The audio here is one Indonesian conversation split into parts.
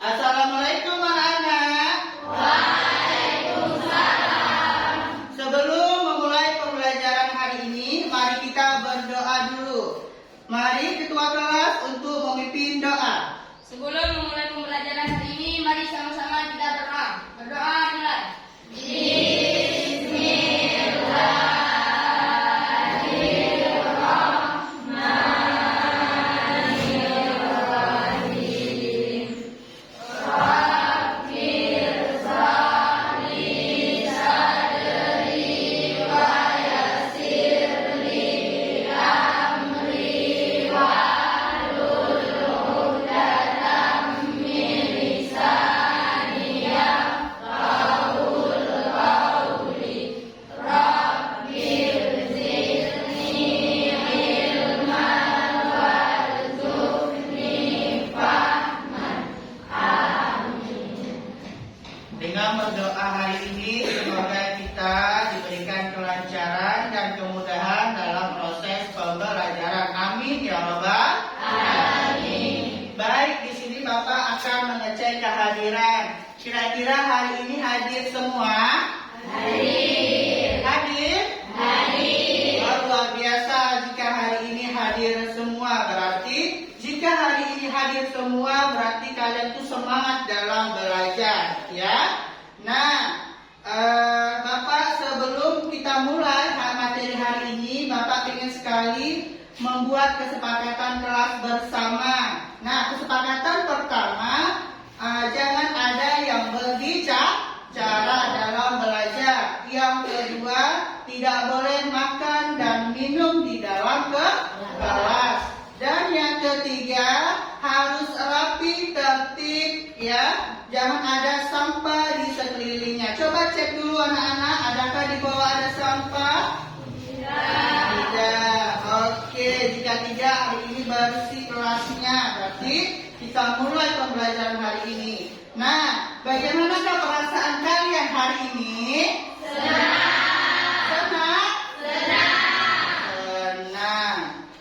Assalamualaikum anak-anak. Waalaikumsalam. Sebelum memulai pembelajaran hari ini, mari kita berdoa dulu. Mari ketua kelas untuk memimpin doa. Sebelum memulai pembelajaran hari ini, mari sama-sama kita berdoa. Berdoa mulai. Dengan berdoa hari ini, semoga kita diberikan kelancaran dan kemudahan dalam proses pembelajaran. Amin ya Rabbal Alamin. Baik, di sini Bapak akan mengecek kehadiran. Kira-kira hari ini hadir semua? Hadir. Hadir? Hadir. Oh, luar biasa jika hari ini hadir semua. Berarti jika hari ini hadir semua, berarti kalian tuh semangat dalam belajar, ya. Nah, Bapak sebelum kita mulai materi hari ini, Bapak ingin sekali membuat kesepakatan kelas bersama. Nah, kesepakatan pertama, jangan ada yang berbicara dalam belajar. Yang kedua, tidak boleh makan dan minum di dalam kelas. Dan yang ketiga, harus rapi, tertib, ya. Jangan ada sampah di sekelilingnya. Coba cek dulu anak-anak, adakah di bawah ada sampah? Tidak. Oke, jika tidak, hari ini bersih kelasnya. Berarti kita mulai pembelajaran hari ini. Nah, bagaimanakah perasaan kalian hari ini?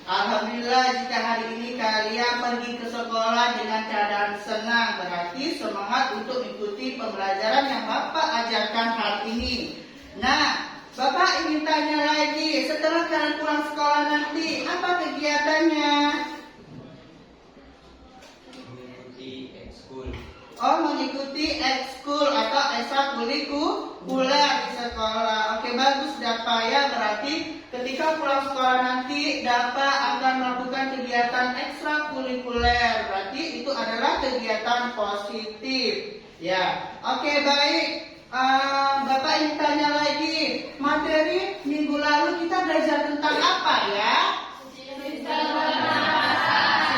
Alhamdulillah jika hari ini kalian pergi ke sekolah dengan keadaan senang, berarti semangat untuk mengikuti pembelajaran yang Bapak ajarkan hari ini. Nah, Bapak ingin tanya lagi, setelah kalian pulang sekolah nanti, apa kegiatannya? Mengikuti ekskul. Oh, mengikuti ekskul atau ekstrakurikuler di sekolah. Oke, bagus Dapat ya. Berarti ketika pulang sekolah nanti Dapat akan melakukan kegiatan ekstrakurikuler. Berarti itu adalah kegiatan positif. Ya, oke baik. Bapak ingin tanya lagi, materi minggu lalu kita belajar tentang apa ya?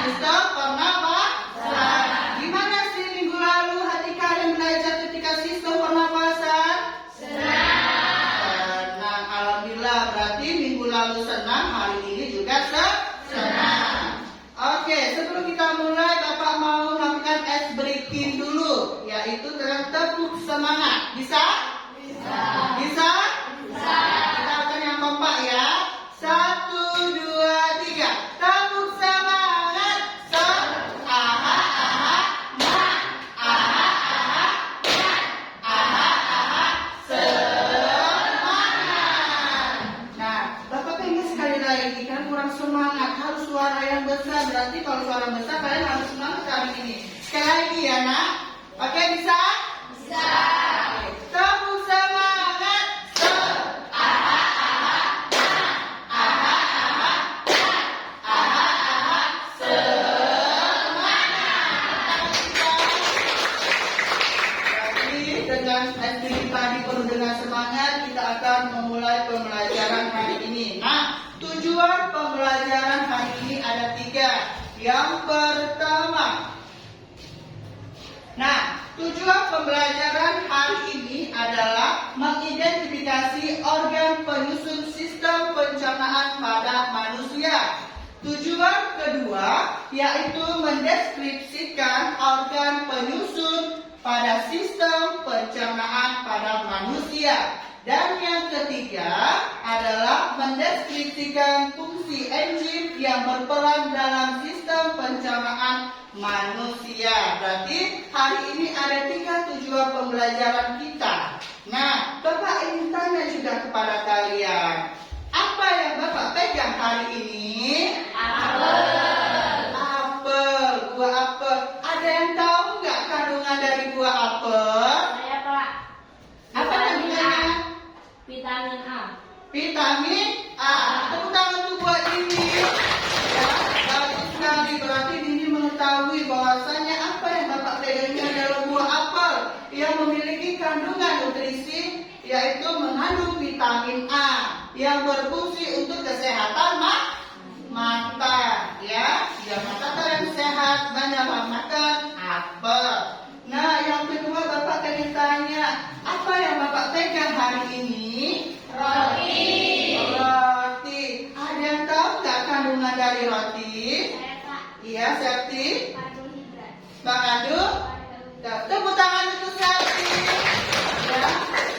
Sistem pernapasan. Gimana sih minggu lalu hati kalian belajar ketika sistem pernapasan? Senang. Alhamdulillah, berarti minggu lalu senang, hari ini juga senang. Oke, sebelum kita mulai, Bapak mau melakukan ice breaking dulu, yaitu dengan tepuk semangat. Bisa? Bisa. Bisa? Bisa. Kita akan yang kompak ya. 1, 2, 3. Tepuk semangat. Semangat, harus suara yang besar. Berarti kalau suara besar kalian harus semangat kali ini. Sekali lagi ya nak. Oke, bisa? Bisa. Tepuk semangat. Berarti dengan aktivitas tadi penuh dengan semangat, kita akan memulai pembelajaran hari ini. Nah, tujuan pembelajaran hari ini ada 3. Yang pertama, tujuan pembelajaran hari ini adalah mengidentifikasi organ penyusun sistem pencernaan pada manusia. Tujuan kedua yaitu mendeskripsikan organ penyusun pada sistem pencernaan pada manusia. Dan yang ketiga adalah mendeskripsikan fungsi enzim yang berperan dalam sistem pencernaan manusia. Berarti hari ini ada 3 tujuan pembelajaran kita. Nah, Bapak ingin tanya juga kepada kalian, apa yang Bapak pegang hari ini? Apel, buah apel. Ada yang tahu nggak kandungan dari buah apel? Saya Pak. Apa kandungannya? Vitamin A. Vitamin A. Tepuk tangan untuk buat Dini. Ya, bagus sekali. Berarti Dini mengetahui bahwasanya apa yang Bapak pegang adalah buah apel yang memiliki kandungan nutrisi, yaitu mengandung vitamin A yang berfungsi untuk kesehatan mata. Ya, biar mata kalian sehat, banyaklah makan apel. Nah, yang kedua Bapak akan tanya, apa yang Bapak pegang hari ini? Roti. Ada yang tahu nggak kandungan dari roti? Saya Pak. Iya, Septi. Karbohidrat. Mengandung. Tepuk tangan untuk Septi. Ya,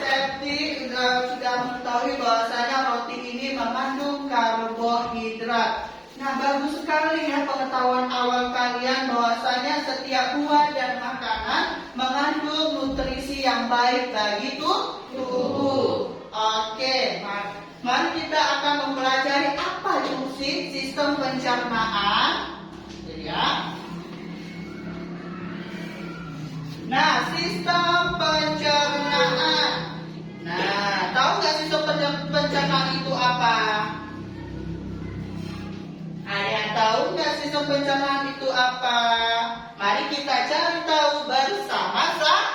Septi sudah mengetahui bahwasanya roti ini mengandung karbohidrat. Nah, bagus sekali ya pengetahuan awal kalian bahwasanya setiap buah dan makanan mengandung nutrisi yang baik bagi tubuh. Oke, mari kita akan mempelajari apa fungsi sistem pencernaan. Ya. Nah, sistem pencernaan. Nah, tahu nggak sistem pencernaan itu apa? Ada yang tahu nggak sistem pencernaan itu apa? Mari kita cari tahu bersama-sama.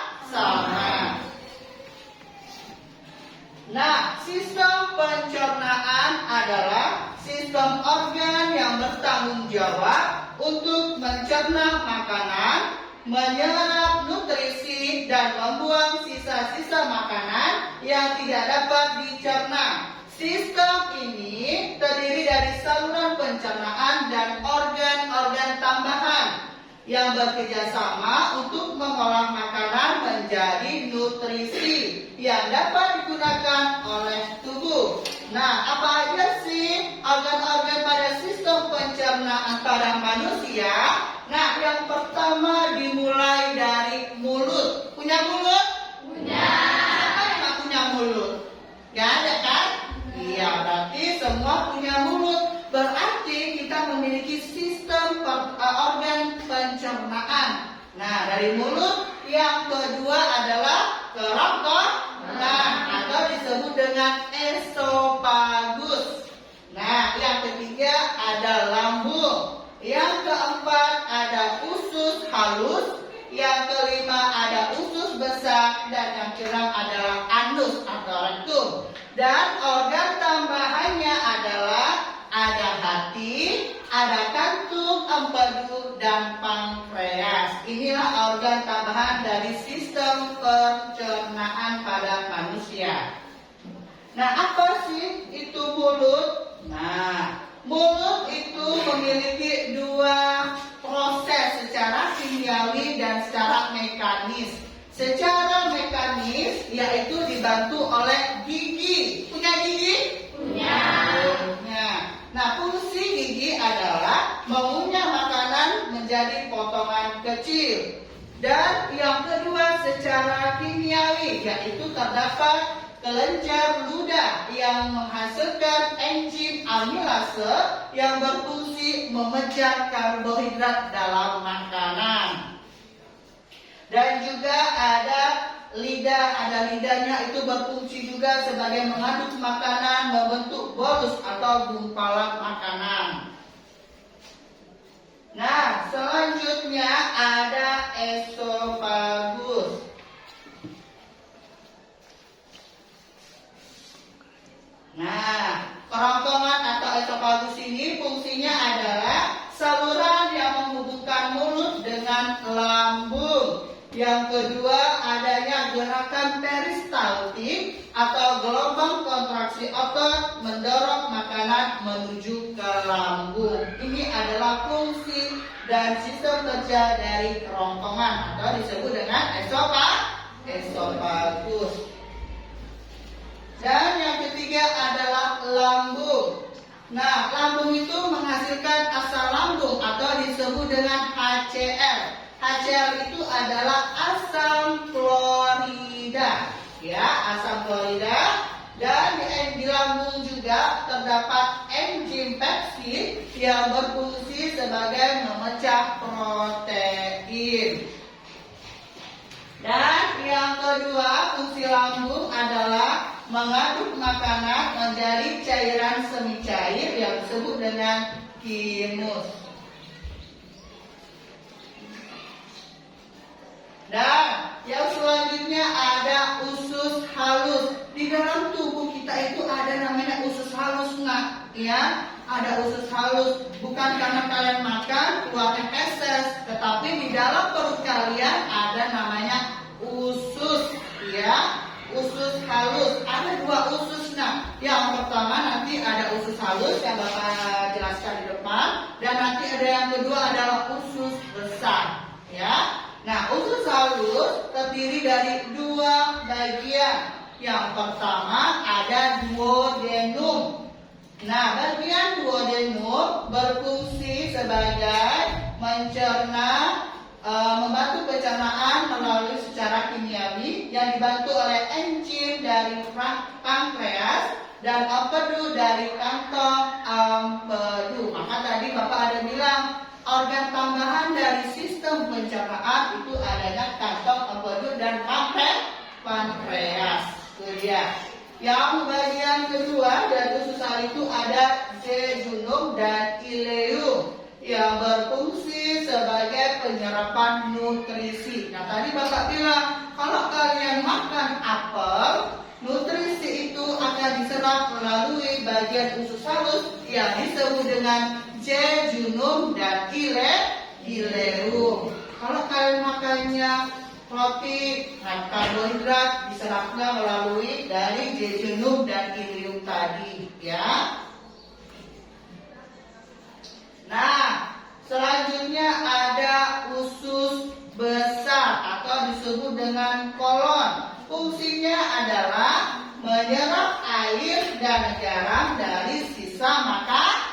Nah, sistem pencernaan adalah sistem organ yang bertanggung jawab untuk mencerna makanan, menyerap nutrisi, dan membuang sisa-sisa makanan yang tidak dapat dicerna. Sistem ini terdiri dari saluran pencernaan dan organ-organ tambahan yang bekerja sama untuk mengolah makanan menjadi nutrisi yang dapat digunakan oleh tubuh. Nah, apa aja sih organ-organ pada sistem pencernaan pada manusia? Nah, yang pertama dimulai dari mulut. Punya mulut? Punya. Siapa yang nggak punya mulut? Gak ada kan? Iya, berarti semua punya mulut. Berarti kita memiliki sistem organ pencernaan. Nah, dari mulut yang kedua adalah kerongkongan atau disebut dengan esofagus. Nah, yang ketiga ada lambung. Yang keempat ada usus halus. Yang kelima ada usus besar, dan yang keenam adalah anus atau rektum. Dan organ tambahannya adalah ada hati, ada kantung, empedu, dan pankreas. Inilah organ tambahan dari sistem pencernaan pada manusia. Nah, apa sih itu mulut? Nah, mulut itu memiliki 2 proses secara kimiawi dan secara mekanis. Secara mekanis yaitu dibantu oleh gigi. Punya gigi? Punya. Nah, fungsi gigi adalah mengunyah makanan menjadi potongan kecil. Dan yang kedua secara kimiawi yaitu terdapat kelenjar ludah yang menghasilkan enzim amilase yang berfungsi memecah karbohidrat dalam makanan. Dan juga ada lidahnya itu berfungsi juga sebagai mengaduk makanan, membentuk bolus atau gumpalan makanan. Nah, selanjutnya ada esofagus. Nah, kerongkongan atau esofagus ini fungsinya adalah saluran yang menghubungkan mulut dengan lambung. Yang kedua, adanya gerakan peristaltik atau gelombang kontraksi otot mendorong makanan menuju ke lambung. Ini adalah fungsi dan sistem kerja dari kerongkongan atau disebut dengan esofagus. Dan yang ketiga adalah lambung. Nah, lambung itu menghasilkan asam lambung atau disebut dengan HCl. HCl itu adalah asam klorida, ya, asam klorida. Dan di lambung juga terdapat enzim pepsid yang berfungsi sebagai memecah protein. Dan yang kedua, fungsi lambung adalah mengaduk makanan menjadi cairan semi cair yang disebut dengan thymus. Dan yang selanjutnya ada usus halus. Di dalam tubuh kita itu ada namanya usus halus, nak, ya. Ada usus halus, bukan karena kalian makan keluarnya feses, tetapi di dalam perut kalian ada namanya usus, ya. Usus halus. Ada dua usus, nak. Yang pertama nanti ada usus halus yang Bapak jelaskan di depan, dan nanti ada yang kedua adalah usus besar, ya. Nah, usus halus terdiri dari dua bagian. Yang pertama ada duodenum. Nah, bagian duodenum berfungsi sebagai mencerna, membantu pencernaan melalui secara kimiawi yang dibantu oleh enzim dari pankreas dan empedu dari kantong empedu. Maka tadi Bapak ada bilang organ tambahan dari sistem pencernaan itu adanya kantong empedu dan pankreas. Itu dia. Yang bagian kedua dari usus halus itu ada jejunum dan ileum yang berfungsi sebagai penyerapan nutrisi. Nah, tadi Bapak bilang kalau kalian makan apel, nutrisi itu akan diserap melalui bagian usus halus yang disebut dengan jejunum dan ileum. Kalau kalian makannya roti, karbohidrat diserapnya melalui dari jejunum dan ileum tadi, ya. Nah, selanjutnya ada usus besar atau disebut dengan kolon. Fungsinya adalah menyerap air dan garam dari sisa makanan.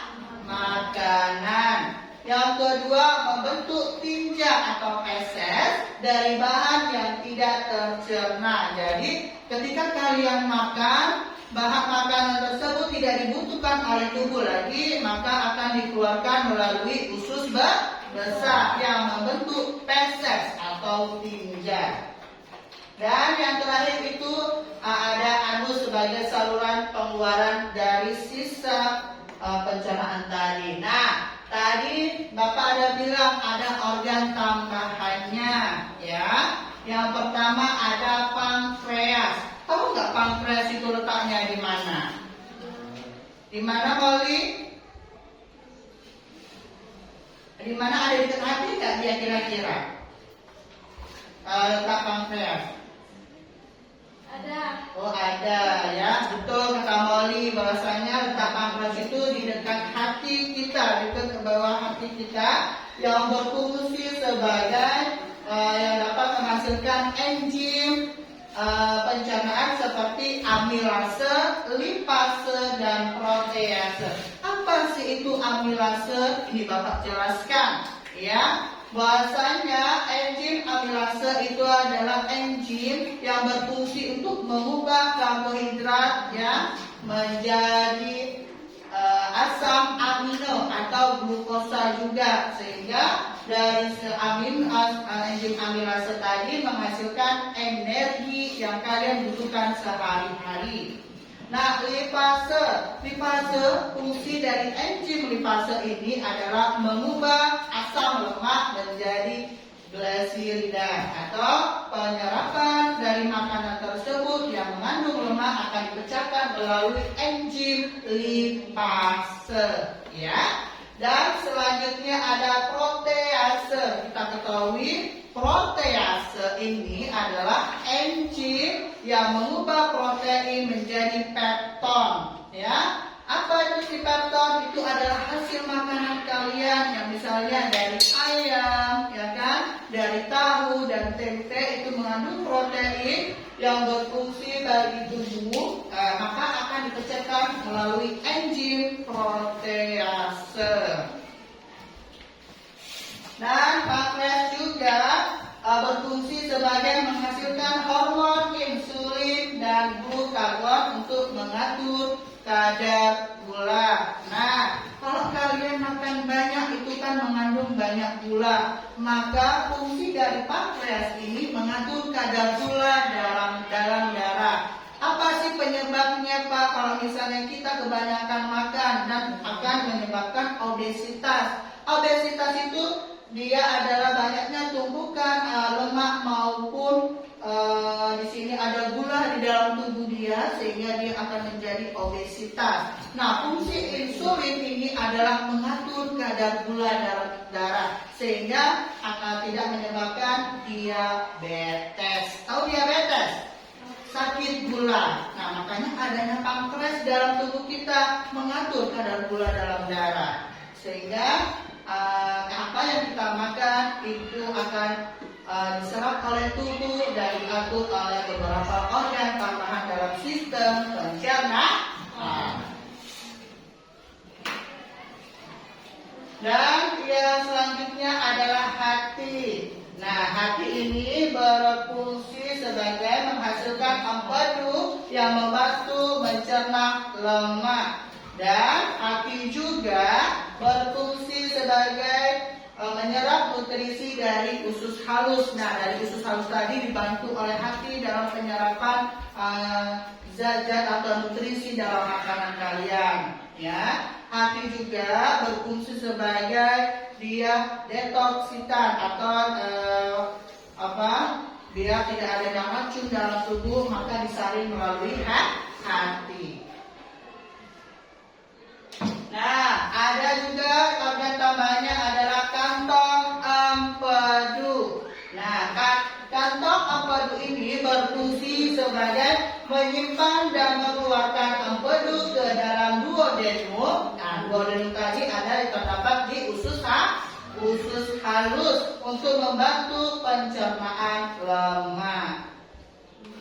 Yang kedua, membentuk tinja atau feses dari bahan yang tidak tercerna. Jadi, ketika kalian makan, bahan makanan tersebut tidak dibutuhkan oleh tubuh lagi, maka akan dikeluarkan melalui usus besar yang membentuk feses atau tinja. Dan yang terakhir itu ada anus sebagai saluran pengeluaran dari sisa pencernaan tadi. Nah, tadi Bapak ada bilang ada organ tambahannya, ya. Yang pertama ada pankreas. Tahu nggak pankreas itu letaknya di mana? Di mana, Molly? Di mana, ada di dekat hati nggak dia kira-kira? Letak pankreas. Ada. Oh, ada, ya. Betul kata Molly, bahwasanya letak pankreas itu di dekat hati kita, dekat ke bawah hati kita, yang berfungsi sebagai yang dapat menghasilkan enzim pencernaan seperti amilase, lipase, dan protease. Apa sih itu amilase? Ini Bapak jelaskan, ya. Bahwasanya enzim amilase itu adalah enzim yang berfungsi untuk mengubah karbohidrat ya menjadi asam amino atau glukosa juga, sehingga dari enzim amilase tadi menghasilkan energi yang kalian butuhkan sehari-hari. Nah, lipase fungsi dari enzim lipase ini adalah mengubah asam lemak menjadi glisirida, atau penyerapan dari makanan tersebut yang mengandung lemak akan dipecahkan melalui enzim lipase, ya. Dan selanjutnya ada protease. Kita ketahui protease ini adalah enzim yang mengubah protein menjadi pepton, ya. Apa itu si pepton? Itu adalah hasil makanan kalian yang misalnya dari ayam, ya kan, dari tahu dan tempe, itu mengandung protein yang berfungsi bagi tubuh, maka akan dipecahkan melalui enzim protease. Dan pankreas juga berfungsi sebagai menghasilkan hormon insulin dan glukagon untuk mengatur kadar gula. Nah, kalau kalian makan banyak itu kan mengandung banyak gula, maka fungsi dari pankreas ini mengatur kadar gula dalam darah. Apa sih penyebabnya, Pak? Kalau misalnya kita kebanyakan makan dan akan menyebabkan obesitas. Obesitas itu dia adalah banyaknya tumpukan lemak maupun di sini ada gula di dalam tubuh dia sehingga dia akan menjadi obesitas. Nah, fungsi insulin ini adalah mengatur kadar gula dalam darah sehingga akan tidak menyebabkan diabetes. Tahu diabetes? Sakit gula. Nah, makanya adanya pankreas dalam tubuh kita mengatur kadar gula dalam darah sehingga apa yang kita makan itu akan diserap oleh tubuh dan diatur oleh beberapa organ tambahan dalam sistem pencernaan. Dan yang selanjutnya adalah hati. Nah, hati ini berfungsi sebagai menghasilkan empedu yang membantu mencerna lemak. Dan hati juga berfungsi sebagai menyerap nutrisi dari usus halus. Nah, dari usus halus tadi dibantu oleh hati dalam penyerapan zat-zat atau nutrisi dalam makanan kalian. Ya, hati juga berfungsi sebagai dia detoksitan atau biar tidak ada racun dalam tubuh maka disaring melalui hati. Nah, ada juga organ tambahnya adalah kantong empedu. Nah, kantong empedu ini berfungsi sebagai menyimpan dan mengeluarkan empedu ke dalam duodenum. Nah, duodenum tadi terdapat di usus halus untuk membantu pencernaan lemak.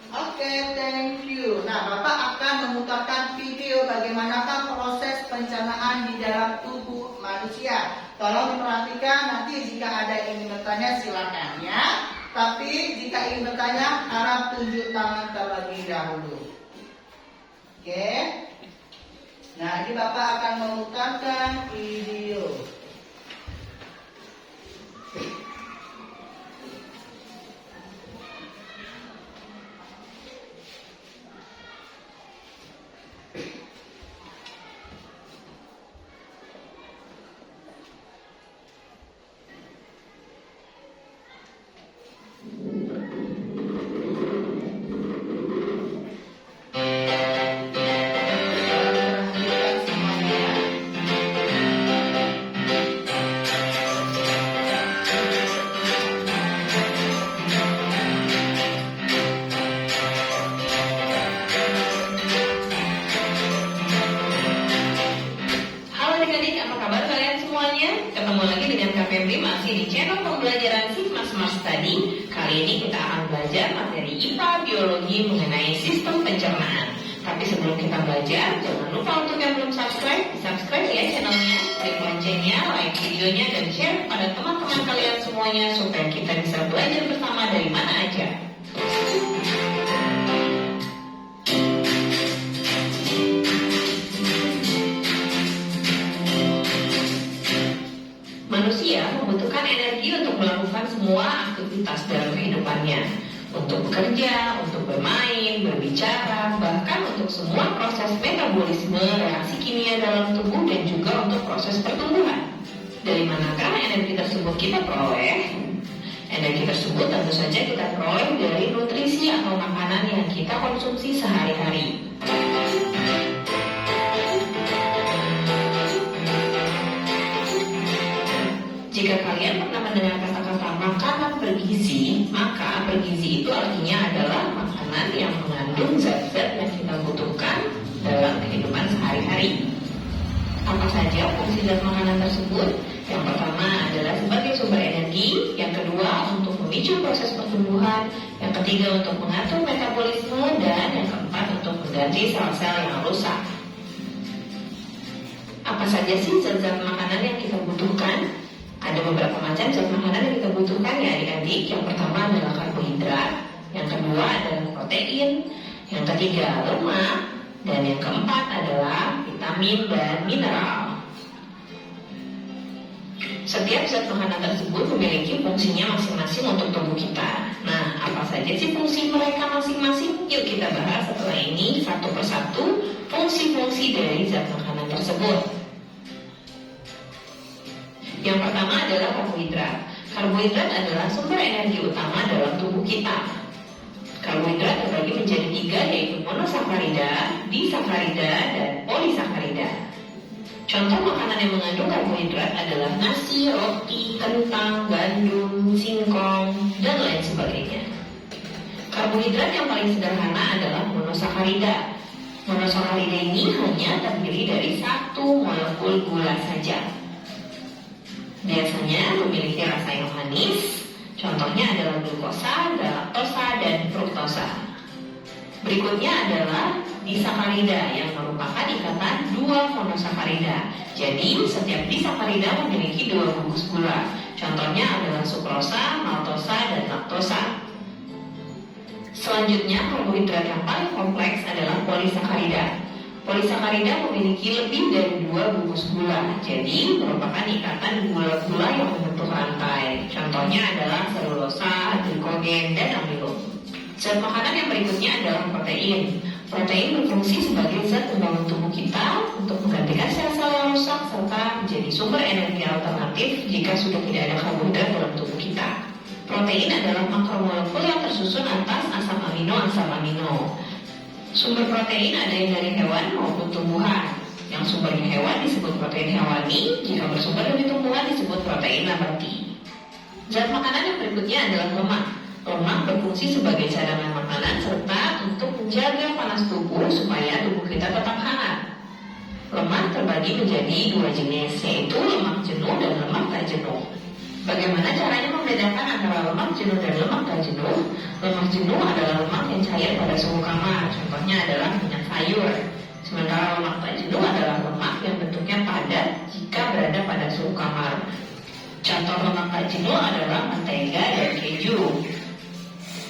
Oke, thank you. Nah, Bapak akan memutarkan video bagaimanakah proses pencernaan di dalam tubuh manusia. Tolong diperhatikan, nanti jika ada yang ingin bertanya silakan ya. Tapi jika ingin bertanya, harap tunjuk tangan terlebih dahulu. Oke. Nah, ini Bapak akan memutarkan video. Kali ini kita akan belajar materi IPA Biologi mengenai sistem pencernaan. Tapi sebelum kita belajar, jangan lupa untuk yang belum subscribe ya channelnya, klik loncengnya, like videonya, dan share pada teman-teman kalian semuanya supaya kita bisa belajar bersama dari mana aja. Manusia membutuhkan energi untuk melakukan semua aktivitas dalam kehidupannya. Untuk bekerja, untuk bermain, berbicara, bahkan untuk semua proses metabolisme, reaksi kimia dalam tubuh, dan juga untuk proses pertumbuhan. Dari manakah energi tersebut kita peroleh? Energi tersebut tentu saja kita peroleh dari nutrisi atau makanan yang kita konsumsi sehari-hari. Jika kalian pernah mendengar kata-kata makanan bergizi, maka bergizi itu artinya adalah makanan yang mengandung zat-zat yang kita butuhkan dalam kehidupan sehari-hari. Apa saja fungsi zat makanan tersebut? Yang pertama adalah sebagai sumber energi, yang kedua untuk memicu proses pertumbuhan, yang ketiga untuk mengatur metabolisme, dan yang keempat untuk mengganti sel-sel yang rusak. Apa saja sih zat-zat makanan yang kita butuhkan? Ada beberapa macam zat makanan yang kita butuhkan ya adik-adik. Yang pertama adalah karbohidrat, yang kedua adalah protein, yang ketiga lemak, dan yang keempat adalah vitamin dan mineral. Setiap zat makanan tersebut memiliki fungsinya masing-masing untuk tubuh kita. Nah, apa saja sih fungsi mereka masing-masing? Yuk kita bahas setelah ini satu persatu fungsi-fungsi dari zat makanan tersebut. Yang pertama adalah karbohidrat. Karbohidrat adalah sumber energi utama dalam tubuh kita. Karbohidrat terbagi menjadi 3, yaitu monosakarida, disakarida, dan polisakarida. Contoh makanan yang mengandung karbohidrat adalah nasi, roti, kentang, gandum, singkong, dan lain sebagainya. Karbohidrat yang paling sederhana adalah monosakarida. Monosakarida ini hanya terdiri dari satu molekul gula saja. Biasanya memiliki rasa yang manis, contohnya adalah glukosa, galaktosa, dan fruktosa. Berikutnya adalah disakarida yang merupakan ikatan dua monosakarida. Jadi setiap disakarida memiliki 2 bungkus gula. Contohnya adalah sukrosa, maltosa, dan laktosa. Selanjutnya karbohidrat yang paling kompleks adalah polisakarida. Polisakarida memiliki lebih dari 2 bungkus gula. Jadi merupakan ikatan gula-gula yang membentuk rantai. Contohnya adalah selulosa, glikogen, dan amilum. Zat makanan yang berikutnya adalah protein. Protein berfungsi sebagai zat pembangun tubuh kita untuk menggantikan sel-sel yang rusak serta menjadi sumber energi alternatif jika sudah tidak ada karbohidrat dalam tubuh kita. Protein adalah makromolekul yang tersusun atas asam amino. Sumber protein ada yang dari hewan maupun tumbuhan. Yang sumbernya hewan disebut protein hewani, jika bersumber dari tumbuhan disebut protein nabati. Zat makanan yang berikutnya adalah lemak. Lemak berfungsi sebagai cadangan makanan serta untuk menjaga panas tubuh supaya tubuh kita tetap hangat. Lemak terbagi menjadi 2 jenis, yaitu lemak jenuh dan lemak tak jenuh. Bagaimana caranya membedakan antara lemak jenuh dan lemak tak jenuh? Lemak jenuh adalah lemak yang cair pada suhu kamar, contohnya adalah minyak sayur. Sementara lemak tak jenuh adalah lemak yang bentuknya padat jika berada pada suhu kamar. Contoh lemak tak jenuh adalah mentega dan keju.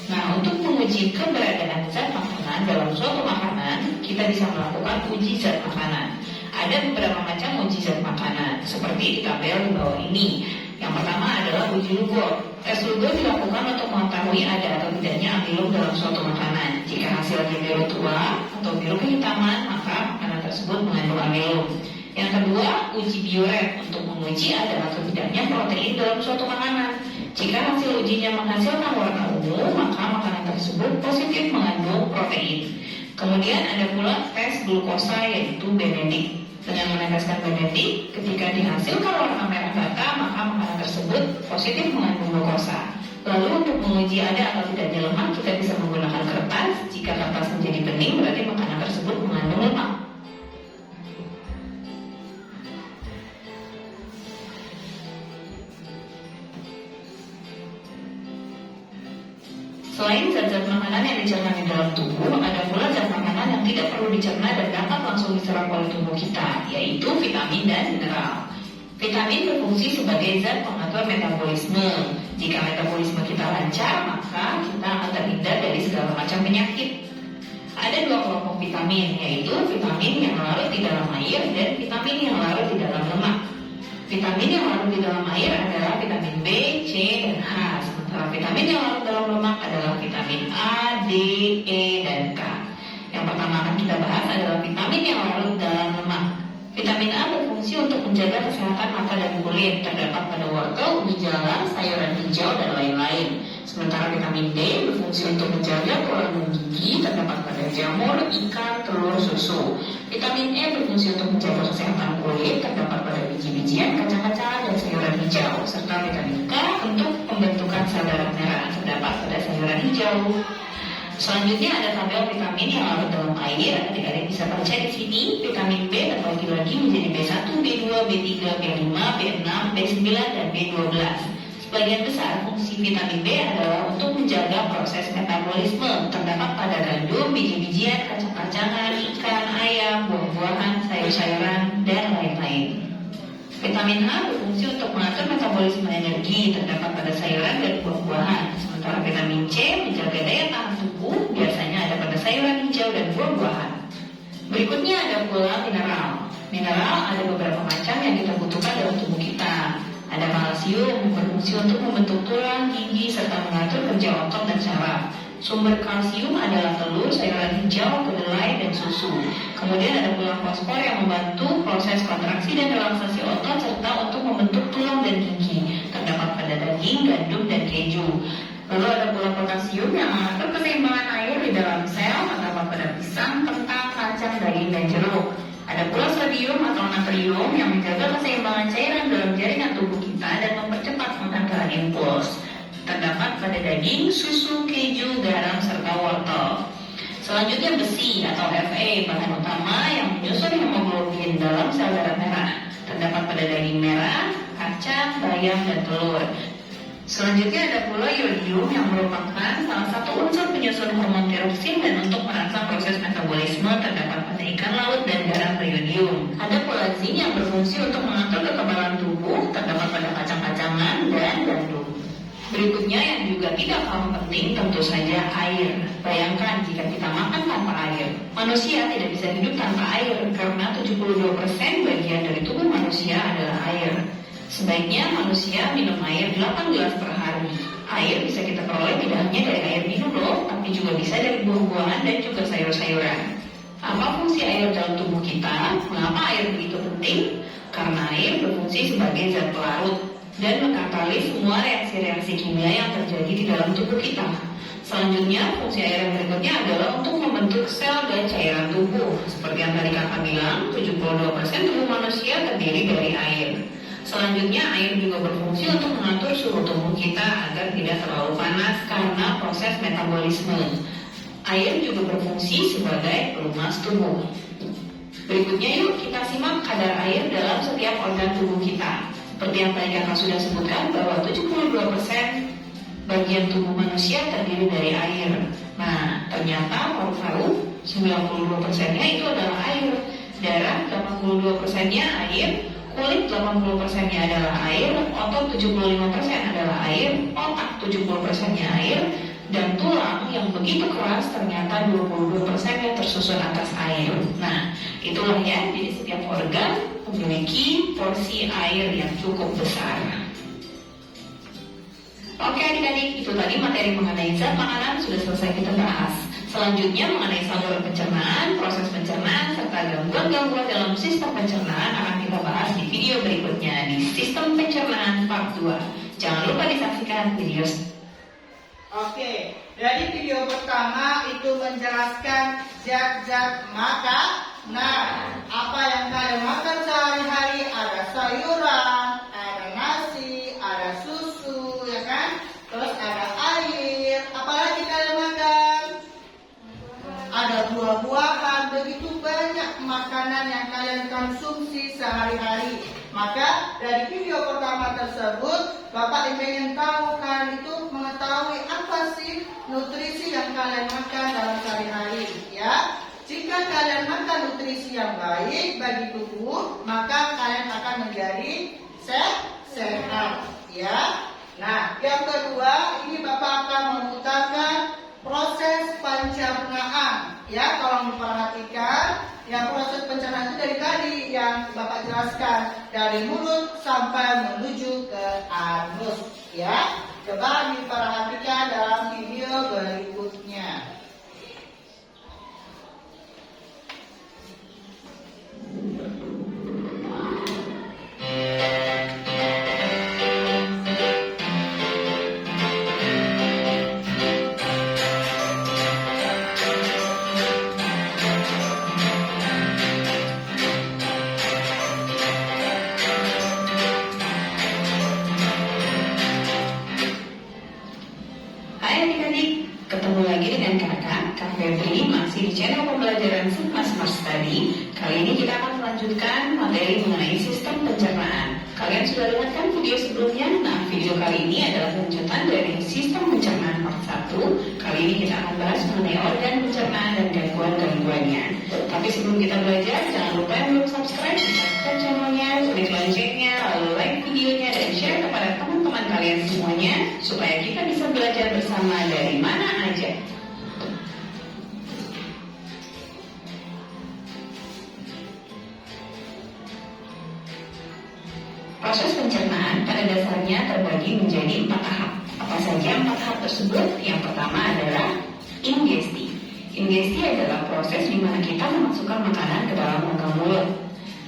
Nah, untuk menguji keberadaan zat makanan dalam suatu makanan, kita bisa melakukan uji zat makanan. Ada beberapa macam uji zat makanan, seperti di tabel di bawah ini. Yang pertama adalah uji Lugol. Tes Lugol dilakukan untuk mengetahui ada atau tidaknya amilum dalam suatu makanan. Jika hasilnya biru tua atau biru kehitaman, maka makanan tersebut mengandung amilum. Yang kedua, uji Biuret untuk menguji ada atau tidaknya protein dalam suatu makanan. Jika hasil ujinya menghasilkan warna ungu, maka makanan tersebut positif mengandung protein. Kemudian ada pula tes glukosa, yaitu Benedict. Dengan meneteskan Benedict, ketika dihasilkan warna merah bata, maka makanan tersebut positif mengandung glukosa. Lalu untuk menguji ada atau tidaknya lemak, kita bisa menggunakan kertas. Jika kertas menjadi bening, berarti makanan tersebut mengandung lemak. Selain zat-zat makanan yang dicerna di dalam tubuh, ada pula zat makanan yang tidak perlu dicerna dan dapat langsung diserap oleh tubuh kita, yaitu vitamin dan mineral. Vitamin berfungsi sebagai zat pengatur metabolisme. Jika metabolisme kita lancar, maka kita akan terhindar dari segala macam penyakit. Ada 2 kelompok vitamin, yaitu vitamin yang larut di dalam air dan vitamin yang larut di dalam lemak. Vitamin yang larut di dalam air adalah vitamin B, C, dan H. Sementara vitamin yang larut dalam lemak adalah vitamin A, D, E, dan K. Yang pertama akan kita bahas adalah vitamin yang larut dalam lemak. Vitamin A berfungsi untuk menjaga kesehatan mata dan kulit, terdapat pada wortel, ubi jalar, sayuran hijau, dan lain-lain. Sementara vitamin D berfungsi untuk menjaga kolagen gigi, terdapat pada jamur, ikan, telur, susu. Vitamin E berfungsi untuk menjaga kesehatan kulit, terdapat pada biji-bijian, kacang-kacangan, dan sayuran hijau. Serta vitamin K untuk pembentukan sel darah merah, terdapat pada sayuran hijau. Selanjutnya ada tabel vitamin yang larut dalam air. Adik-adik bisa baca di sini. Vitamin B terbagi lagi menjadi B1, B2, B3, B5, B6, B9, dan B12. Sebagian besar fungsi vitamin B adalah untuk menjaga proses metabolisme, terdapat pada gandum, biji-bijian, kacang-kacangan, ikan, ayam, buah-buahan, sayur-sayuran, dan lain-lain. Vitamin H berfungsi untuk mengatur metabolisme energi terdapat pada sayuran dan buah-buahan. Sementara vitamin C menjaga daya tahan tubuh, biasanya ada pada sayuran hijau dan buah-buahan. Berikutnya ada pula mineral. Mineral ada beberapa macam yang kita butuhkan dalam tubuh kita. Ada kalsium, berfungsi untuk membentuk tulang, gigi, serta mengatur kerja otot dan saraf. Sumber kalsium adalah telur, sayuran hijau, kedelai, dan susu. Kemudian ada pula fosfor yang membantu proses kontraksi dan relaksasi otot serta untuk membentuk tulang dan gigi. Terdapat pada daging, gandum, dan keju. Lalu ada pula potasium yang mengatur keseimbangan air di dalam sel. Terdapat pada pisang, kentang, kacang, daging, dan jeruk. Ada pula sodium atau natrium yang menjaga keseimbangan cairan dalam jaringan tubuh kita dan mempercepat penghantaran impuls. Terdapat pada daging, susu, keju, garam, serta wortel. Selanjutnya besi atau Fe, bahan utama yang menyusun hemoglobin dalam sel darah merah. Terdapat pada daging merah, kacang, bayam, dan telur. Selanjutnya ada pula iodium yang merupakan salah satu unsur penyusun hormon tiroksin dan untuk merangsang proses metabolisme terdapat pada ikan laut dan garam beriodium. Ada pula zinc yang berfungsi untuk mengatur kekebalan tubuh, terdapat pada kacang-kacangan dan gandum. Berikutnya yang juga tidak kalah penting tentu saja air. Bayangkan jika kita makan tanpa air. Manusia tidak bisa hidup tanpa air karena 72% bagian dari tubuh manusia adalah air. Sebaiknya manusia minum air 8 gelas per hari. Air bisa kita peroleh tidak hanya dari air minum loh, tapi juga bisa dari buah-buahan dan juga sayur-sayuran. Apa fungsi air dalam tubuh kita? Mengapa air begitu penting? Karena air berfungsi sebagai zat pelarut dan mengkatalis semua reaksi-reaksi kimia yang terjadi di dalam tubuh kita. Selanjutnya, fungsi air yang berikutnya adalah untuk membentuk sel dan cairan tubuh. Seperti yang tadi kakak bilang, 72% tubuh manusia terdiri dari air. Selanjutnya, air juga berfungsi untuk mengatur suhu tubuh kita agar tidak terlalu panas karena proses metabolisme. Air juga berfungsi sebagai pelumas tubuh. Berikutnya yuk kita simak kadar air dalam setiap organ tubuh kita. Seperti yang tadi kakak sudah sebutkan bahwa 72% bagian tubuh manusia terdiri dari air. Nah, ternyata paru-paru 92%-nya itu adalah air. Darah 82%-nya air. Kulit 80%-nya adalah air, otot 75% adalah air, otak 70%-nya air, dan tulang yang begitu keras ternyata 22%-nya tersusun atas air. Nah, itulah ya, jadi setiap organ memiliki porsi air yang cukup besar. Oke adik-adik, itu tadi materi mengenai zat makanan sudah selesai kita bahas. Selanjutnya mengenai saluran pencernaan, proses pencernaan, serta gangguan-gangguan dalam sistem pencernaan akan kita bahas di video berikutnya di Sistem Pencernaan Part 2. Jangan lupa disaksikan video. Oke, dari video pertama itu menjelaskan zat-zat makanan. Apa yang kalian makan sehari-hari, ada sayuran, ada nasi, ada susu, ya kan? Terus ada air, apalagi kalian makan? Ada buah-buahan, begitu banyak makanan yang kalian konsumsi sehari-hari. Maka dari video pertama tersebut, Bapak ingin tahu kalian itu mengetahui apa sih nutrisi yang kalian makan dalam sehari-hari, ya. Jika kalian makan nutrisi yang baik bagi tubuh, maka kalian akan menjadi sehat, ya. Nah, yang kedua, ini Bapak akan memutarkan proses pencernaan. Ya, tolong diperhatikan. Yang proses pencernaan itu dari tadi yang Bapak jelaskan, dari mulut sampai menuju ke anus. Ya, coba diperhatikan dalam video berikutnya. Hai adik-adik, ketemu lagi dengan Kak Febri masih di channel pembelajaran Smart Study. Kali ini kita akan melanjutkan materi mengenai sistem pencernaan. Kalian sudah lihat kan video sebelumnya? Nah, video kali ini adalah lanjutan dari sistem pencernaan part 1. Kali ini kita akan bahas mengenai organ pencernaan dan gangguan-gangguannya. Tapi sebelum kita belajar, jangan lupa yang belum subscribe channelnya, klik loncengnya, supaya kita bisa belajar bersama dari mana aja. Proses pencernaan pada dasarnya terbagi menjadi 4 tahap. Apa saja 4 tahap tersebut? Yang pertama adalah ingesti. Ingesti adalah proses di mana kita memasukkan makanan ke dalam rongga mulut.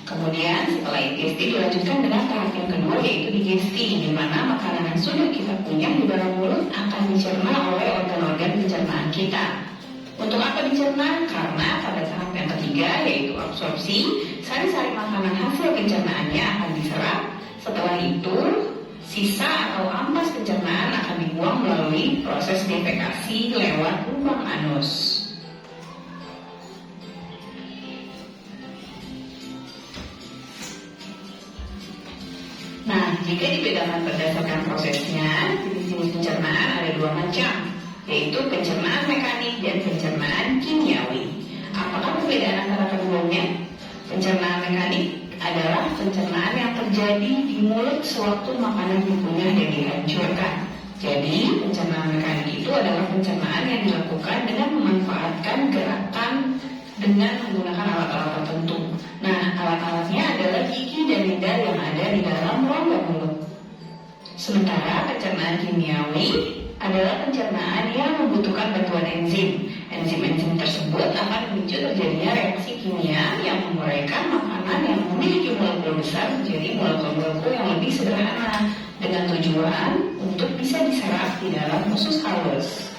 Kemudian setelah ingesti dilanjutkan dengan tahap yang kedua, yaitu digesti, di mana makanan yang sudah kita punya di dalam mulut akan dicerna oleh organ-organ pencernaan kita. Untuk apa dicerna? Karena pada tahap yang ketiga, yaitu absorpsi, sari-sari makanan hasil pencernaannya akan diserap. Setelah itu, sisa atau ampas pencernaan akan dibuang melalui proses defekasi lewat lubang anus. Nah, jika dibedakan berdasarkan prosesnya, jenis pencernaan ada 2 macam, yaitu pencernaan mekanik dan pencernaan kimiawi. Apakah perbedaan antara keduanya? Pencernaan mekanik adalah pencernaan yang terjadi di mulut sewaktu makanan dikunyah dan dihancurkan. Jadi, pencernaan mekanik itu adalah pencernaan yang dilakukan dengan memanfaatkan gerakan dengan menggunakan alat-alat tertentu. Nah, alat-alatnya adalah gigi dan lidah yang ada di dalam rongga mulut. Sementara pencernaan kimiawi adalah pencernaan yang membutuhkan bantuan enzim. Enzim-enzim tersebut akan memicu terjadinya reaksi kimia yang menguraikan makanan yang memiliki molekul besar menjadi molekul-molekul yang lebih sederhana dengan tujuan untuk bisa diserap di dalam usus halus.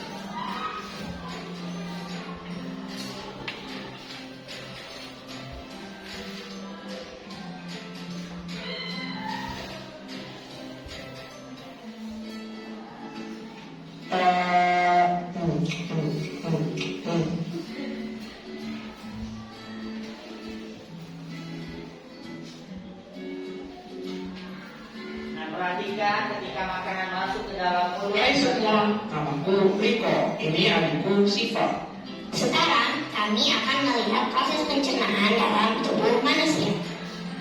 Perhatikan ketika makanan masuk ke dalam mulut. Hai semua, namaku Riko. Ini adikku Siva. Sekarang kami akan melihat proses pencernaan dalam tubuh manusia.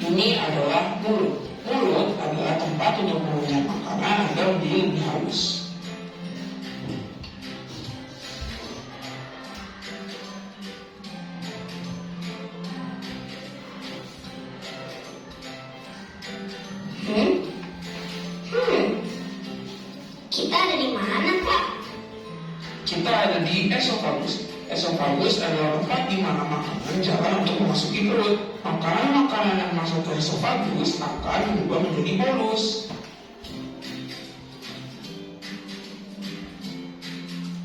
Ini adalah mulut. Mulut adalah tempat untuk mengunyah makanan agar menjadi lebih halus. Kita ada di mana, Kak? Kita ada di esofagus. Esofagus adalah tempat di mana makanan jalan untuk memasuki perut. Makanan-makanan yang masuk ke esofagus akan berubah menjadi bolus.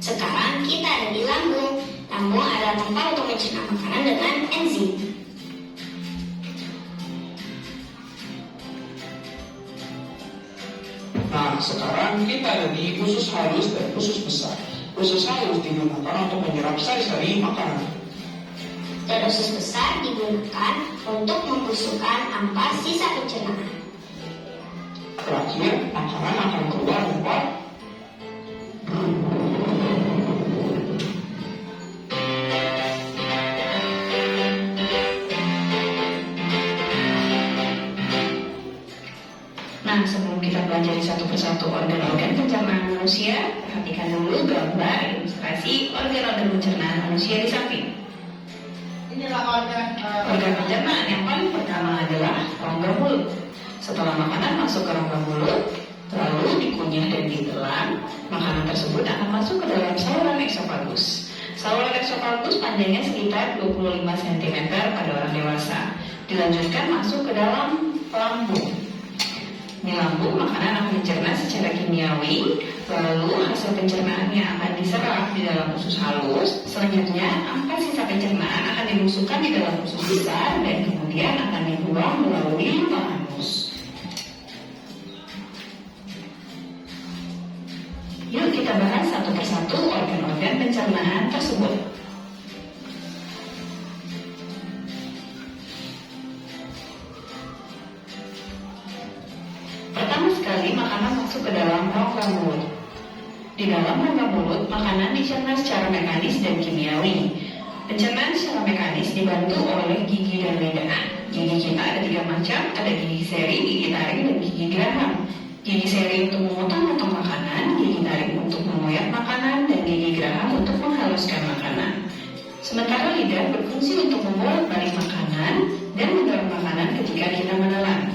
Sekarang kita ada di lambung. Lambung adalah tempat untuk mencerna makanan dengan enzim. Nah, sekarang kita ada di usus halus dan usus besar. Usus halus digunakan untuk menyerap sari-sari makanan. Dan usus besar digunakan untuk membusukkan ampas sisa pencernaan. Terakhir, makanan akan keluar lewat Nah, sebelum kita pelajari satu persatu organ-organ pencernaan manusia, perhatikan dulu gambar ilustrasi organ-organ pencernaan manusia di samping. Inilah organ Organ pencernaan yang paling pertama adalah rongga mulut. Setelah makanan masuk ke rongga mulut, lalu dikunyah dan ditelan, makanan tersebut akan masuk ke dalam saluran eksofagus. Saluran eksofagus panjangnya sekitar 25 cm pada orang dewasa. Dilanjutkan masuk ke dalam lambung. Di lambung, makanan akan dicerna secara kimiawi, lalu hasil pencernaannya akan diserap di dalam usus halus. Selanjutnya, ampas sisa pencernaan akan dimasukkan di dalam usus besar dan kemudian akan dibuang melalui lubang anus. Yuk kita bahas satu persatu organ-organ pencernaan tersebut. Pertama sekali, makanan masuk ke dalam rongga mulut. Di dalam rongga mulut, makanan dicerna secara mekanis dan kimiawi. Pencernaan secara mekanis dibantu oleh gigi dan lidah. Gigi kita ada 3 macam, ada gigi seri, gigi taring, dan gigi geraham. Gigi seri untuk memotong-motong makanan, tangan, gigi taring untuk mengoyak makanan, dan gigi geraham untuk menghaluskan makanan. Sementara lidah berfungsi untuk membolak-balik makanan dan mendorong makanan ketika kita menelan.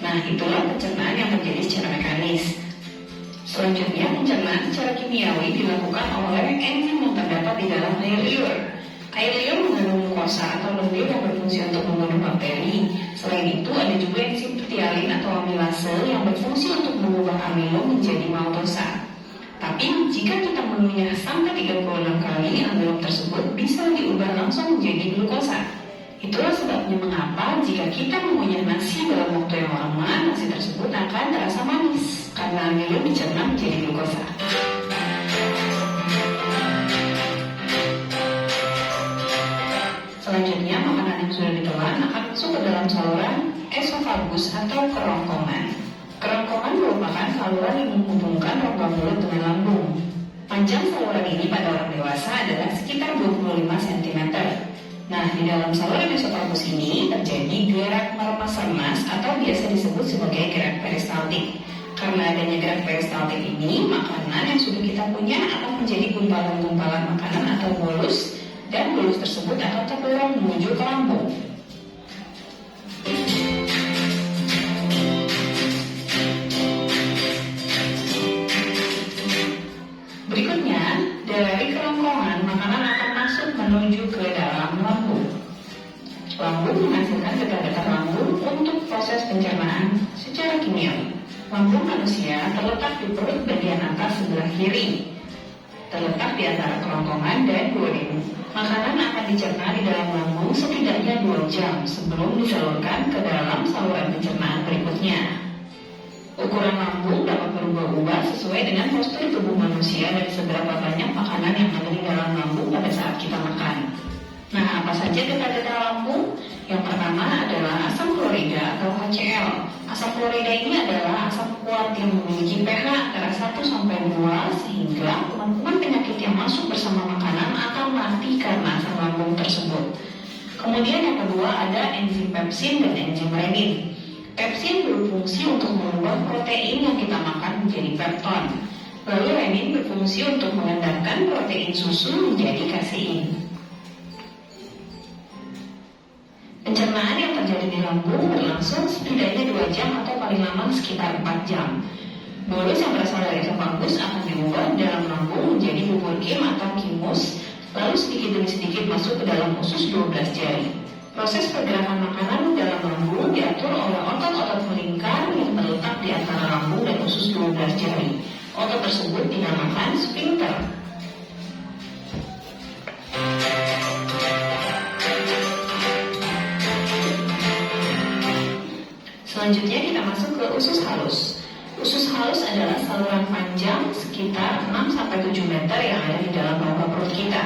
Nah, itulah pencernaan yang terjadi secara mekanis. Selanjutnya, pencernaan secara kimiawi dilakukan oleh enzim yang terdapat di dalam air liur. Air liur mengandung glukosa atau lendir yang berfungsi untuk membunuh bakteri. Selain itu, ada juga enzim ptialin atau amilase yang berfungsi untuk mengubah amilo menjadi maltosa. Tapi, jika kita mengunyah sampai 36 kali, amilo tersebut bisa diubah langsung menjadi glukosa. Itulah sebabnya mengapa jika kita mengunyah nasi dalam waktu yang lama, nasi tersebut akan terasa manis karena amilo dicerna menjadi glukosa. Selanjutnya, makanan yang sudah ditelan akan masuk ke dalam saluran esofagus atau kerongkongan. Kerongkongan merupakan saluran yang menghubungkan rongga mulut dengan lambung. Panjang saluran ini pada orang dewasa adalah sekitar 25 cm. Nah, di dalam saluran esofagus ini terjadi gerak meremas-remas atau biasa disebut sebagai gerak peristaltik. Karena adanya gerak peristaltik ini, makanan yang sudah kita punya akan menjadi gumpalan-gumpalan makanan atau bolus, dan bolus tersebut akan terdorong menuju ke lambung. Berikutnya, dari kerongkongan makanan akan masuk menuju ke dalam lambung. Lambung menghasilkan getah-getah lambung untuk proses pencernaan secara kimiawi. Lambung manusia terletak di perut bagian atas sebelah kiri, terletak di antara kerongkongan dan duodenum. Makanan akan dicerna di dalam lambung setidaknya 2 jam sebelum disalurkan ke dalam saluran pencernaan berikutnya. Ukuran lambung dapat berubah-ubah sesuai dengan postur tubuh manusia dan seberapa banyak makanan yang ada di dalam lambung pada saat kita makan. Nah, apa saja getah-getah lambung? Yang pertama adalah asam klorida atau HCl. Asam klorida ini adalah asam kuat yang memiliki pH antara 1-2 sehingga kuman-kuman penyakit yang masuk bersama makanan akan mati karena asam lambung tersebut. Kemudian yang kedua ada enzim pepsin dan enzim renin. Pepsin berfungsi untuk mengubah protein yang kita makan menjadi pepton. Lalu renin berfungsi untuk mengendapkan protein susu menjadi kasein. Pencernaan yang terjadi di lambung berlangsung setidaknya 2 jam atau paling lama sekitar 4 jam. Bolus yang berasal dari esofagus akan diubah dalam lambung menjadi bubur kim atau kimus, lalu sedikit demi sedikit masuk ke dalam usus 12 jari. Proses pergerakan makanan dalam lambung diatur oleh otot-otot melingkar yang terletak di antara lambung dan usus 12 jari. Otot tersebut dinamakan sphincter. Selanjutnya kita masuk ke usus halus. Usus halus adalah saluran panjang sekitar 6-7 meter yang ada di dalam rongga perut kita.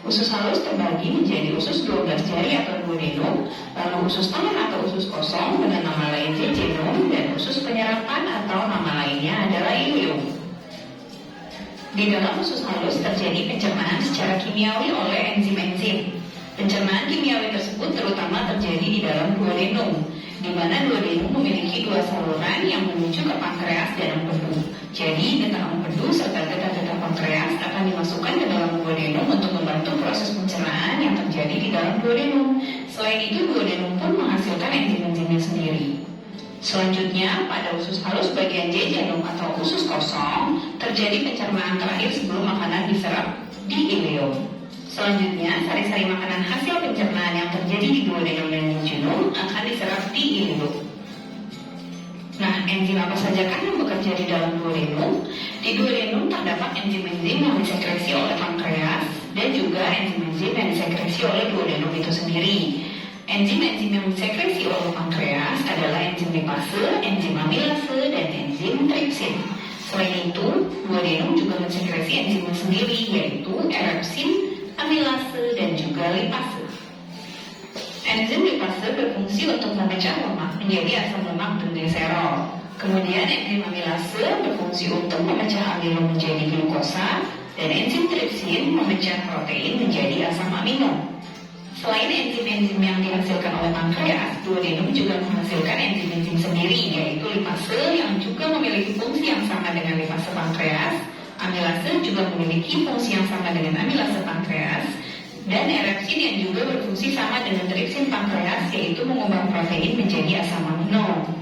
Usus halus terbagi menjadi usus 12 jari atau duodenum, lalu usus tangan atau usus kosong dengan nama lain jejunum, dan usus penyerapan atau nama lainnya adalah ileum. Di dalam usus halus terjadi pencernaan secara kimiawi oleh enzim-enzim. Pencernaan kimiawi tersebut terutama terjadi di dalam duodenum, di mana duodenum memiliki 2 saluran yang menuju ke pankreas dan empedu. Jadi, getah empedu serta getah-getah pankreas akan dimasukkan ke dalam duodenum untuk membantu proses pencernaan yang terjadi di dalam duodenum. Selain itu, duodenum pun menghasilkan enzim-enzimnya sendiri. Selanjutnya, pada usus halus bagian jejunum atau usus kosong, terjadi pencernaan terakhir sebelum makanan diserap di ileum. Selanjutnya, sari-sari makanan hasil pencernaan yang terjadi di duodenum dan jejunum akan diserap di ileum. Nah, enzim apa saja kan yang bekerja di dalam duodenum? Di duodenum terdapat enzim-enzim yang disekresi oleh pankreas dan juga enzim-enzim yang disekresi oleh duodenum itu sendiri. Enzim-enzim yang disekresi oleh pankreas adalah enzim lipase, enzim amilase, dan enzim tripsin. Selain itu, duodenum juga mensekresi enzimnya sendiri, yaitu erepsin, amilase, dan juga lipase. Enzim lipase berfungsi untuk memecah lemak menjadi asam lemak dan gliserol. Kemudian enzim amilase berfungsi untuk memecah amilo menjadi glukosa, dan enzim tripsin memecah protein menjadi asam amino. Selain enzim-enzim yang dihasilkan oleh pankreas, duodenum juga menghasilkan enzim-enzim sendiri, yaitu lipase yang juga memiliki fungsi yang sama dengan lipase pankreas, amilase juga memiliki fungsi yang sama dengan amilase pankreas, dan erepsin yang juga berfungsi sama dengan tripsin pankreas, yaitu mengubah protein menjadi asam amino.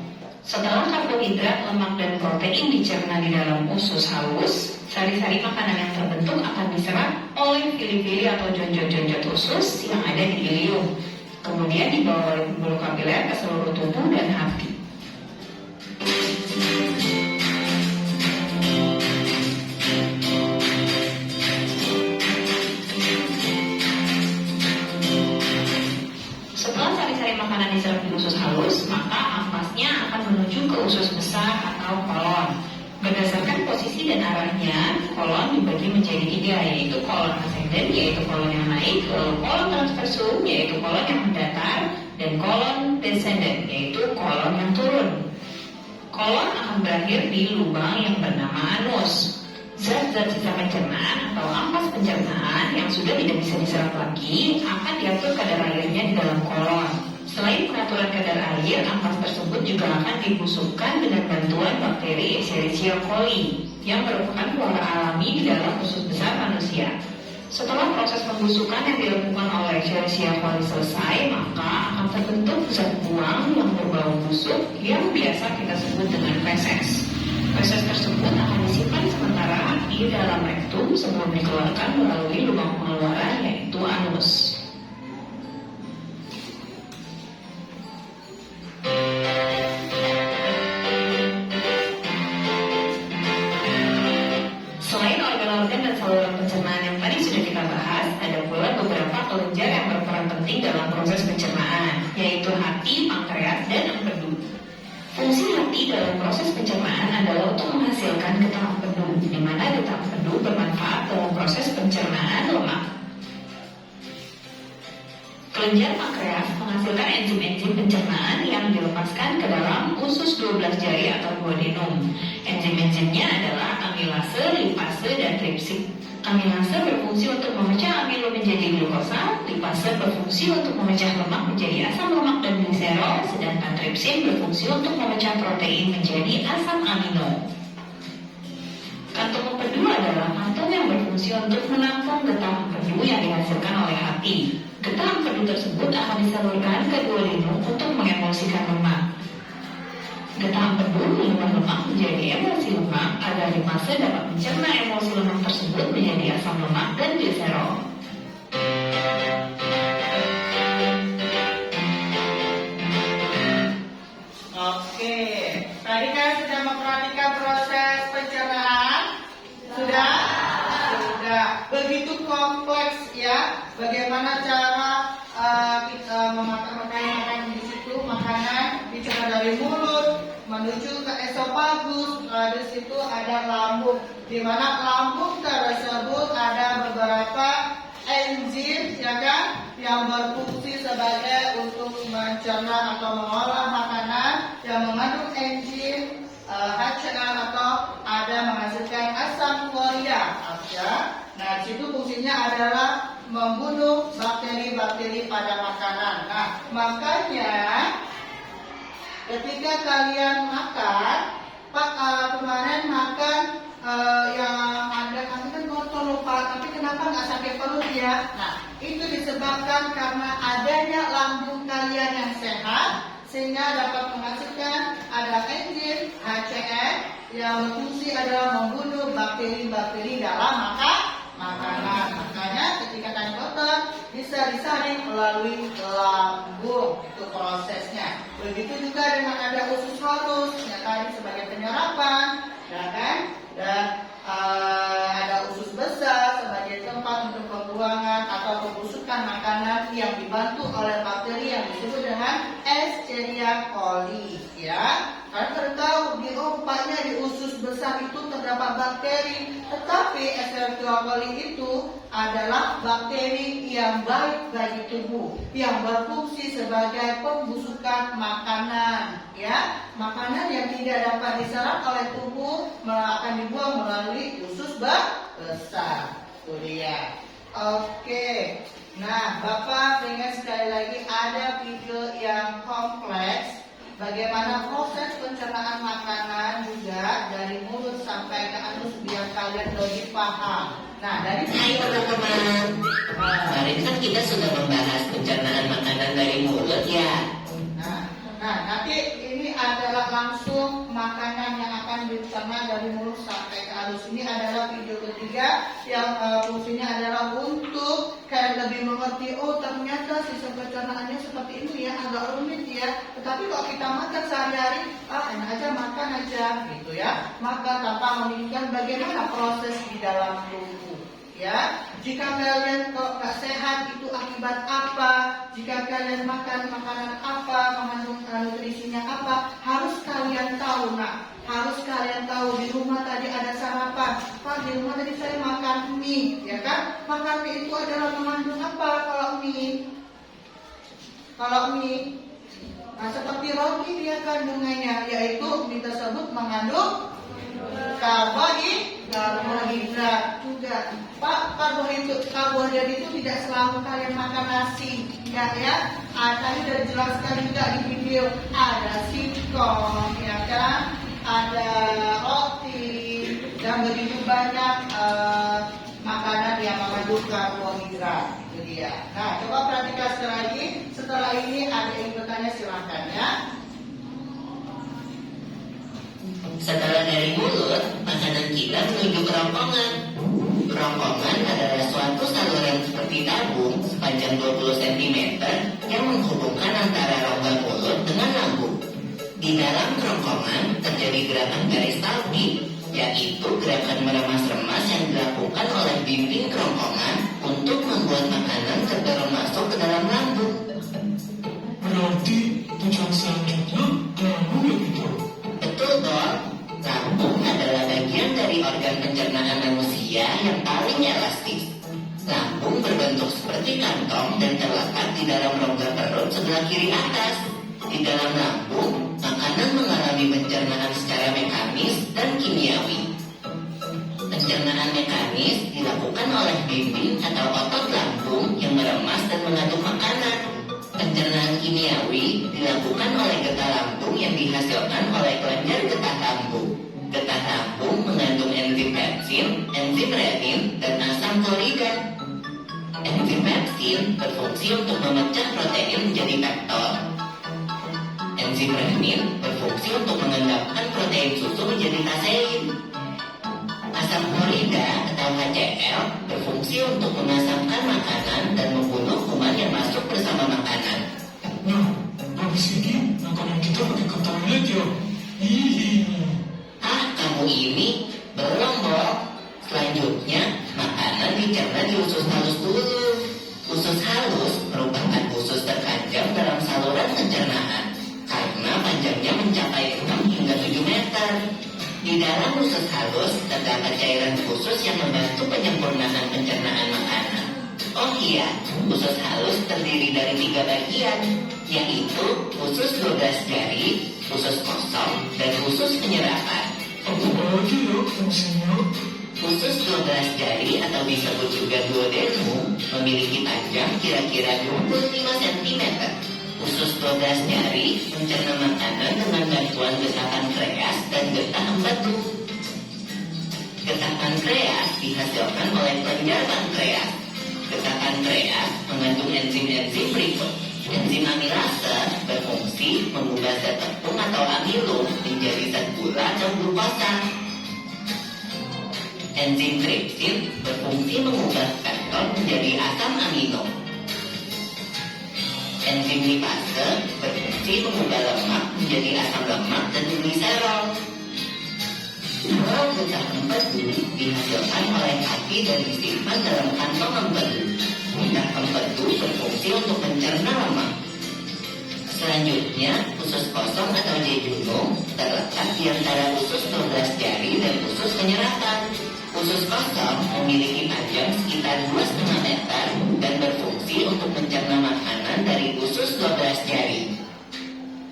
Setelah karbohidrat, lemak, dan protein dicerna di dalam usus halus, sari-sari makanan yang terbentuk akan diserap oleh fili-fili atau jonjot-jonjot usus yang ada di ilium. Kemudian dibawa oleh pembuluh kapiler ke seluruh tubuh dan hati. Setelah sari-sari makanan diserap di usus halus, maka ampasnya akan menuju ke usus besar atau kolon. Berdasarkan posisi dan arahnya, kolon dibagi menjadi 3, yaitu kolon ascendant, yaitu kolon yang naik, lalu kolon transversum, yaitu kolon yang mendatar, dan kolon descendant, yaitu kolon yang turun. Kolon akan berakhir di lubang yang bernama anus. Zat-zat sisa pencernaan atau ampas pencernaan yang sudah tidak bisa diserap lagi akan diatur kadar airnya di dalam kolon. Selain pengaturan kadar air, ampas tersebut juga akan dibusukkan dengan bantuan bakteri Escherichia coli yang merupakan flora alami di dalam usus besar manusia. Setelah proses pembusukan yang dilakukan oleh Escherichia coli selesai, maka akan terbentuk zat buang yang berbau busuk yang biasa kita sebut dengan feses. Feses tersebut akan disimpan sementara di dalam rektum sebelum dikeluarkan melalui lubang pengeluaran, yaitu anus. Selain organ-organ dan saluran pencernaan yang tadi sudah kita bahas, ada pula beberapa kelenjar yang berperan penting dalam proses pencernaan, yaitu hati, pankreas, dan empedu. Fungsi hati dalam proses pencernaan adalah untuk menghasilkan getah empedu, di mana getah empedu bermanfaat dalam proses pencernaan lemak. Kelenjar pankreas menghasilkan enzim-enzim pencernaan yang dilepaskan ke dalam usus 12 jari atau duodenum. Enzim-enzimnya adalah amilase, lipase, dan tripsin. Amilase berfungsi untuk memecah amilo menjadi glukosa, lipase berfungsi untuk memecah lemak menjadi asam lemak dan gliserol, sedangkan tripsin berfungsi untuk memecah protein menjadi asam amino. Kantung empedu adalah kantung yang berfungsi untuk menampung getah empedu yang dihasilkan oleh hati. Getah empedu tersebut akan disalurkan ke duodenum untuk mengemulsikan lemak. Getah empedu mengubah lemak menjadi emulsi lemak agar lipase dapat mencerna emulsi lemak tersebut menjadi asam lemak dan gliserol. Oke, tadi kan sudah memperhatikan proses pencernaan? Sudah? Sudah. Begitu kompleks ya, bagaimana cara kita memakan makanan di situ, makanan dicerna dari mulut menuju ke esofagus, di situ ada lambung, di mana lambung tersebut ada beberapa enzim, ya kan, yang berfungsi sebagai untuk mencerna atau mengolah makanan yang mengandung enzim HCl atau ada menghasilkan asam kloria, ya. Nah, di situ fungsinya adalah membunuh bakteri-bakteri pada makanan. Nah, makanya ketika kalian makan, kemarin makan yang ada kami kan kotor lupa, tapi kenapa nggak sampai perut ya? Nah, itu disebabkan karena adanya lambung kalian yang sehat, sehingga dapat menghasilkan ada enzim HCl yang berfungsi adalah membunuh bakteri-bakteri dalam makanan. Makanya ketika kalian kotor bisa disaring melalui lambung, itu prosesnya. Begitu juga dengan ada usus halus, ya tadi sebagai penyerapan, ya kan? Dan ada usus besar sebagai tempat untuk pembuangan atau pembusukan makanan yang dibantu oleh bakteri yang disebut dengan Escherichia coli, ya. Kalian baru tahu di rupanya di usus besar itu terdapat bakteri, tetapi Escherichia coli itu adalah bakteri yang baik bagi tubuh, yang berfungsi sebagai pembusukan makanan, ya. Makanan yang tidak dapat diserap oleh tubuh akan dibuang melalui usus besar. Itu dia. Oke. Nah, Bapak pengen sekali lagi ada video yang kompleks. Bagaimana proses pencernaan makanan juga dari mulut sampai ke anus biar kalian lebih paham. Nah, dari Hai video teman-teman, kemarin kan kita sudah membahas pencernaan makanan dari mulut ya. Nah, nanti ini adalah langsung makanan yang akan dicerna dari mulut sampai ke anus. Ini adalah video ketiga yang fungsinya adalah untuk kalian lebih mengerti. Oh, ternyata sistem pencernaannya seperti ini ya, agak rumit ya. Tetapi kalau kita makan sehari-hari, enak aja makan aja, gitu ya. Maka tanpa memikirkan bagaimana proses di dalam tubuh. Ya, jika kalian kalau nggak sehat itu akibat apa? Jika kalian makan makanan apa, mengandung nutrisinya apa, harus kalian tahu. Nah, harus kalian tahu di rumah tadi ada sarapan. Pak, di rumah tadi saya makan mie, ya kan? Makan mie itu adalah mengandung apa kalau mie? Kalau mie, nah seperti roti dia kandungannya, yaitu mie tersebut mengandung karbohidrat juga. Pak, karbohidrat itu tidak selalu kalian makan nasi, ya. Tadi sudah dijelaskan juga di video ada singkong, ya kan? Ada roti dan begitu banyak makanan yang mengandung karbohidrat. Itu dia. Nah, coba perhatikan sekali lagi. Setelah ini ada yang bertanya silahkan ya. Setelah dari mulut, makanan kita menuju kerongkongan. Kerongkongan adalah suatu saluran seperti tabung sepanjang 20 cm yang menghubungkan antara rongga mulut dengan lambung. Di dalam kerongkongan terjadi gerakan peristaltik, yaitu gerakan meremas-remas yang dilakukan oleh dinding kerongkongan untuk membuat makanan terdorong masuk ke dalam lambung. Berarti tujuan selanjutnya lambung ya gitu. Betul dong, lambung adalah bagian dari organ pencernaan manusia yang paling elastis. Lambung berbentuk seperti kantong dan terletak di dalam rongga perut sebelah kiri atas. Di dalam lambung, makanan mengalami pencernaan secara mekanis dan kimiawi. Pencernaan mekanis dilakukan oleh dinding atau otot lambung yang meremas dan mengaduk makanan. Pencernaan kimiawi dilakukan oleh getah lambung yang dihasilkan oleh kelenjar getah lambung. Getah lambung mengandung enzim pepsin, enzim renin, dan asam klorida. Enzim pepsin berfungsi untuk memecah protein menjadi peptol. Enzim renin berfungsi untuk mengendapkan protein susu menjadi kasein. Asam klorida atau HCl berfungsi untuk mengasamkan makanan dan membunuh kuman yang masuk bersama makanan. Nah, habis ini makanan kita pakai ke toilet ya. Hihi. Kamu ini belum, Bob. Selanjutnya, makanan dicerna di usus halus dulu. Usus halus merupakan usus terpanjang dalam saluran pencernaan karena panjangnya mencapai 6 hingga 7 meter. Di dalam usus halus terdapat cairan khusus yang membantu penyempurnaan pencernaan makanan. Oh iya, usus halus terdiri dari 3 bagian, yaitu usus 12 jari, usus kosong, dan usus penyerapan. Apa aja ya fungsinya? Usus 12 jari atau disebut juga duodenum memiliki panjang kira-kira 25 cm. Usus 12 jari mencerna makanan dengan bantuan getah pankreas dan getah empedu. Getah pankreas dihasilkan oleh kelenjar pankreas. Getah pankreas mengandung enzim-enzim berikut. Enzim amilase berfungsi mengubah zat tepung atau amilum menjadi zat gula atau glukosa. Enzim tripsin berfungsi mengubah peptol menjadi asam amino. Enzim lipase berfungsi mengubah lemak menjadi asam lemak dan gliserol. Kalau getah empedu dihasilkan oleh hati dan disimpan dalam kantong empedu. Getah empedu berfungsi untuk mencerna lemak. Selanjutnya, usus kosong atau jejunum terletak di antara usus 12 jari dan usus penyerapan. Usus kosong memiliki panjang sekitar 2,5 meter dan berfungsi untuk mencerna makanan dari usus 12 jari.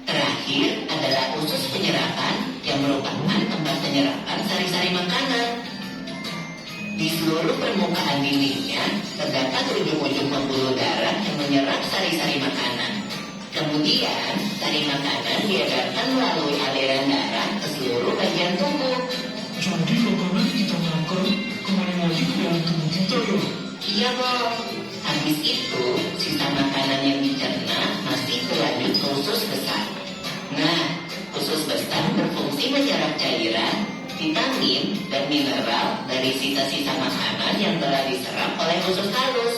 Terakhir adalah usus penyerapan yang merupakan tempat penyerapan sari-sari makanan. Di seluruh permukaan dindingnya terdapat ujung-ujung pembuluh darah yang menyerap sari-sari makanan. Kemudian, sari makanan diedarkan melalui aliran darah ke seluruh bagian tubuh. Jadi makanan kita makan kembali lagi ke dalam tubuh kita ya? Iya, Bob. Habis itu, sisa makanan yang dicerna masih berlanjut ke usus besar. Nah, usus besar berfungsi menyerap cairan, vitamin, dan mineral dari sisa-sisa makanan yang telah diserap oleh usus halus.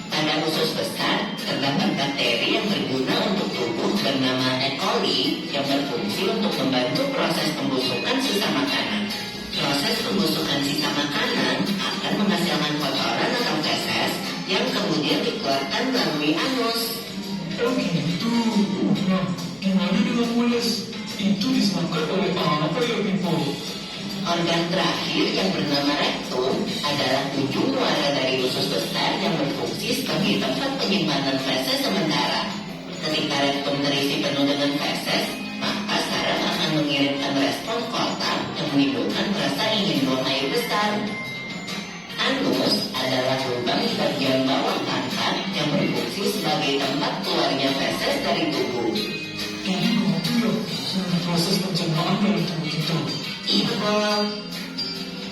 Pada usus besar, terdapat bakteri yang berguna untuk tubuh bernama E. coli yang berfungsi untuk membantu proses pembusukan sisa makanan. Proses pembusukan sisa makanan akan menghasilkan kotoran atau feses yang kemudian dikeluarkan melalui anus. Oh gitu. Nah, gimana dengan mules? Itu disebabkan oleh apa ya, Pipo? Organ terakhir yang bernama rektum adalah ujung muara dari usus besar yang berfungsi sebagai tempat penyimpanan feses sementara. Ketika rektum terisi penuh dengan feses, maka saraf akan mengirimkan respon kotak yang menimbulkan rasa ingin buang air besar. Anus adalah lubang di bagian bawah pantat yang berfungsi sebagai tempat keluarnya feses dari tubuh. Jadi begitu ya, seluruh proses pencernaan dalam tubuh kita. Iya, Bob.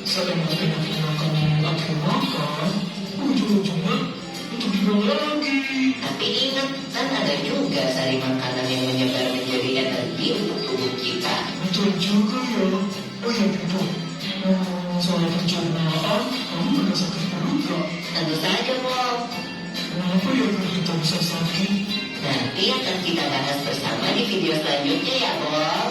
Setelah penyakit makanan yang aku makan, ujung-ujungnya untuk dibuang lagi. Tapi ingat, kan ada juga sari makanan yang menyebar menjadi energi untuk tubuh kita. Betul juga ya. Oh ya, Pipo. Soal pencernaan, kamu pernah sakit perut gak? Tentu saja, Bob. Kenapa ya kita bisa sakit? Nanti akan kita bahas bersama di video selanjutnya ya, Bob.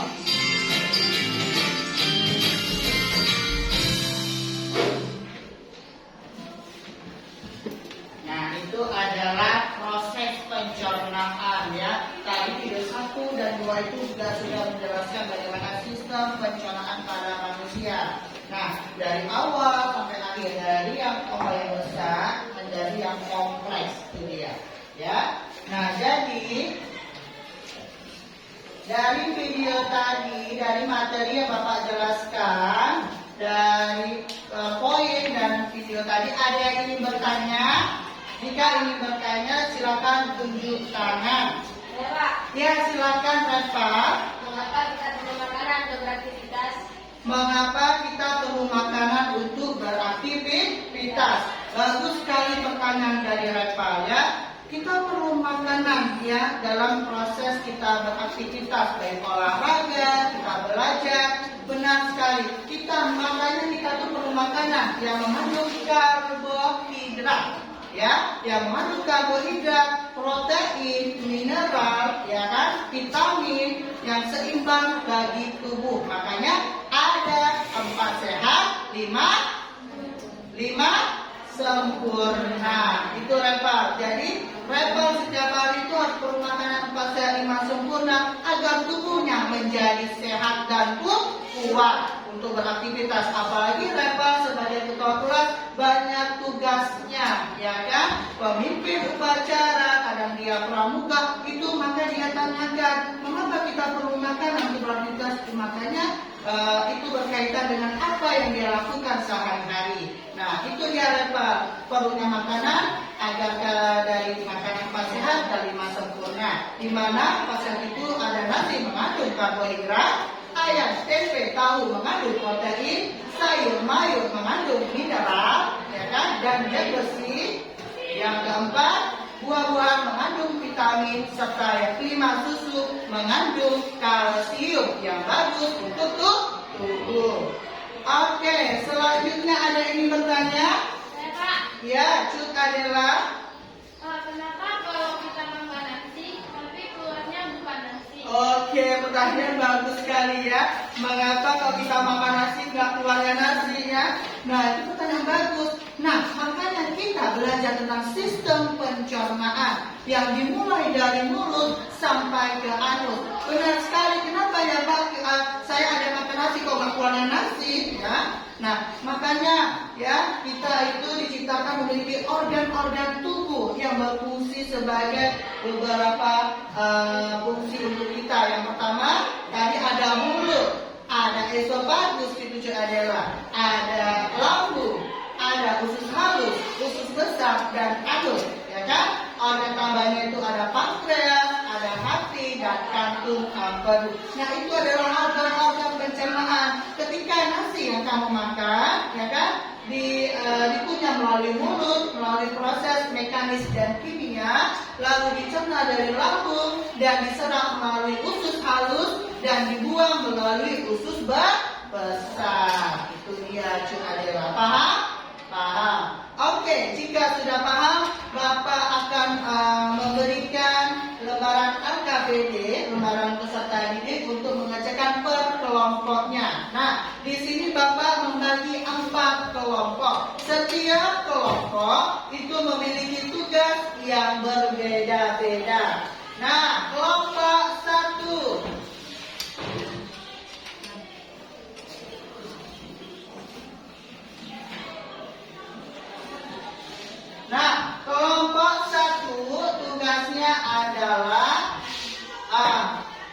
Nah, itu adalah proses pencernaan ya. Tadi video 1 dan 2 itu sudah menjelaskan bagaimana sistem pencernaan pada manusia. Nah, dari awal sampai akhir, dari yang besar menjadi yang kompleks itu dia. Ya. Nah, jadi dari video tadi, dari materi yang Bapak jelaskan, dari poin dan video tadi, ada yang ingin bertanya? Jika ingin bertanya, silakan tunjuk tangan. Ya, Pak. Ya, silakan Reva. Mengapa kita perlu makanan untuk beraktivitas? Mengapa kita perlu makanan untuk beraktivitas? Bagus sekali pertanyaan dari Reva ya. Kita perlu makanan ya dalam proses kita beraktivitas, baik olahraga, kita belajar. Benar sekali. Makanya kita tuh perlu makanan yang mengandung karbohidrat. Ya, yang mengandung karbohidrat, protein, mineral, ya kan, vitamin yang seimbang bagi tubuh. Makanya ada 4 sehat, 5 sempurna. Itu Reva. Jadi Reva setiap hari itu harus perlu makanan 4 sehat, 5 sempurna agar tubuhnya menjadi sehat dan kuat untuk beraktivitas. Apalagi Reva sebagai ketua kelas banyak tugasnya, ya kan? Pemimpin upacara, kadang dia pramuka, itu maka dia tanyakan, mengapa kita perlu makanan untuk beraktivitas? Makanya itu berkaitan dengan apa yang dia lakukan sehari-hari. Nah, itu dia Reva, perlunya makanan agar dari makanan 4 sehat dan 5 sempurna. Di mana 4 sehat itu ada nasi mengandung karbohidrat, ayam, tempe, tahu mengandung protein, sayur mayur mengandung mineral, ya kan, dan zat besi. Yang keempat, buah-buahan mengandung vitamin, serta yang kelima, susu mengandung kalsium yang bagus untuk tubuh. Oke, selanjutnya ada yang ingin bertanya? Ya, Pak. Ya, Cut Adela. Kenapa kalau kita makan nasi, tapi keluarnya bukan nasi? Oke, pertanyaan bagus sekali ya. Mengapa kalau kita makan nasi nggak keluarnya nasi ya? Nah, itu pertanyaan bagus. Nah, makanya kita belajar tentang sistem pencernaan yang dimulai dari mulut sampai ke anus. Benar sekali. Kenapa ya Pak? Saya ada makan nasi kok nggak keluarnya nasi ya? Nah, makanya ya kita itu diciptakan memiliki organ-organ tubuh yang berfungsi sebagai beberapa fungsi untuk kita. Yang pertama tadi ada mulut, ada esofagus itu adalah, ada lambung, ada usus halus, usus besar, dan alus, ya kan? Organ tambahnya itu ada pankreas, ada hati, dan kantung empedu. Nah, itu adalah organ-organ pencernaan. Ketika nasi yang kamu makan, ya kan, dikunyah melalui mulut, melalui proses mekanis dan kimia, lalu dicerna dari lambung dan diserap melalui usus halus dan dibuang melalui usus besar. Itu dia Cuk Adela. Paham? Paham. Oke, jika sudah paham, Bapak akan memberikan lembaran LKPD, lembaran peserta didik untuk mengerjakan per kelompoknya. Nah, di sini Bapak membagi 4 kelompok. Setiap kelompok itu memiliki tugas yang berbeda-beda. Nah, kelompok 1. Nah, kelompok 1 tugasnya adalah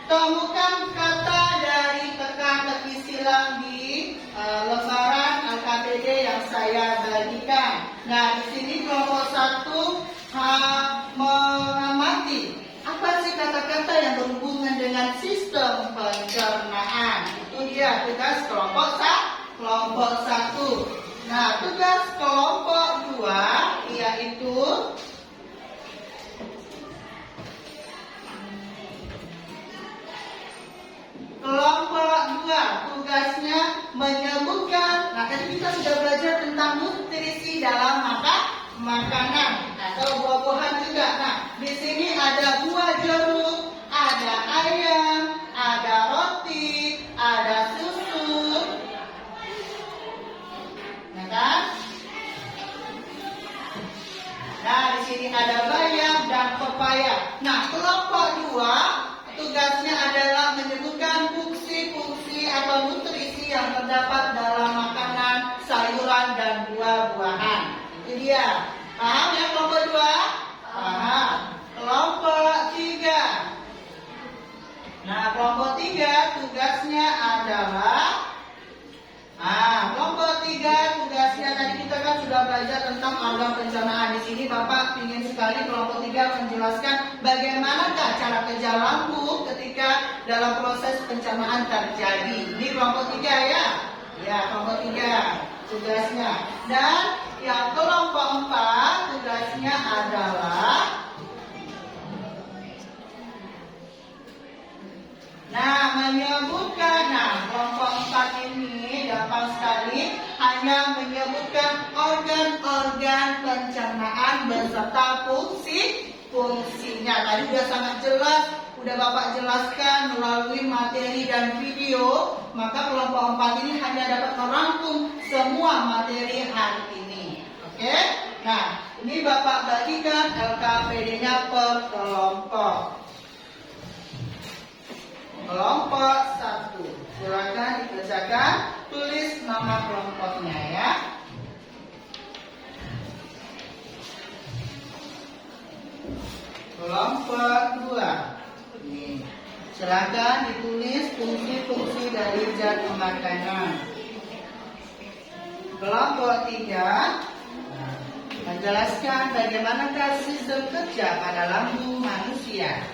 temukan kata dari teka-teki silang di lembaran LKPD yang saya bagikan. Nah, di sini kelompok 1 mengamati apa sih kata-kata yang berhubungan dengan sistem pencernaan. Itu dia tugas kelompok 1. Nah, tugas kelompok 2 yaitu kelompok 2 tugasnya menyebutkan. Nah, tadi kita sudah belajar tentang nutrisi dalam makanan atau buah-buahan juga. Nah, di sini ada buah jeruk, ada ayam, ada roti, ada susu. Kan? Nah, di sini ada bayam dan pepaya. Nah, kelompok 2 tugasnya adalah menyebutkan fungsi-fungsi atau nutrisi yang terdapat dalam makanan, sayuran, dan buah-buahan. Itu dia. Paham ya kelompok 2? Paham. Kelompok 3. Nah, kelompok 3 tugasnya adalah kelompok 3 tugasnya tadi kita kan sudah belajar tentang organ pencernaan. Di sini Bapak ingin sekali kelompok 3 menjelaskan bagaimanakah cara kerja lambung ketika dalam proses pencernaan terjadi. Ini kelompok 3 ya. Ya, kelompok 3 tugasnya. Dan yang kelompok 4 tugasnya adalah menyebutkan. Nah, kelompok 4 ini gampang sekali, hanya menyebutkan organ-organ pencernaan beserta fungsinya. Tadi sudah sangat jelas, sudah Bapak jelaskan melalui materi dan video. Maka kelompok 4 ini hanya dapat merangkum semua materi hari ini. Oke? Nah, ini Bapak bagikan LKPD-nya per kelompok. Kelompok 1, silakan dikerjakan, tulis nama kelompoknya ya. Kelompok 2, ini silakan ditulis fungsi-fungsi dari zat makanan. Kelompok 3 menjelaskan bagaimanakah sistem kerja pada lambung manusia.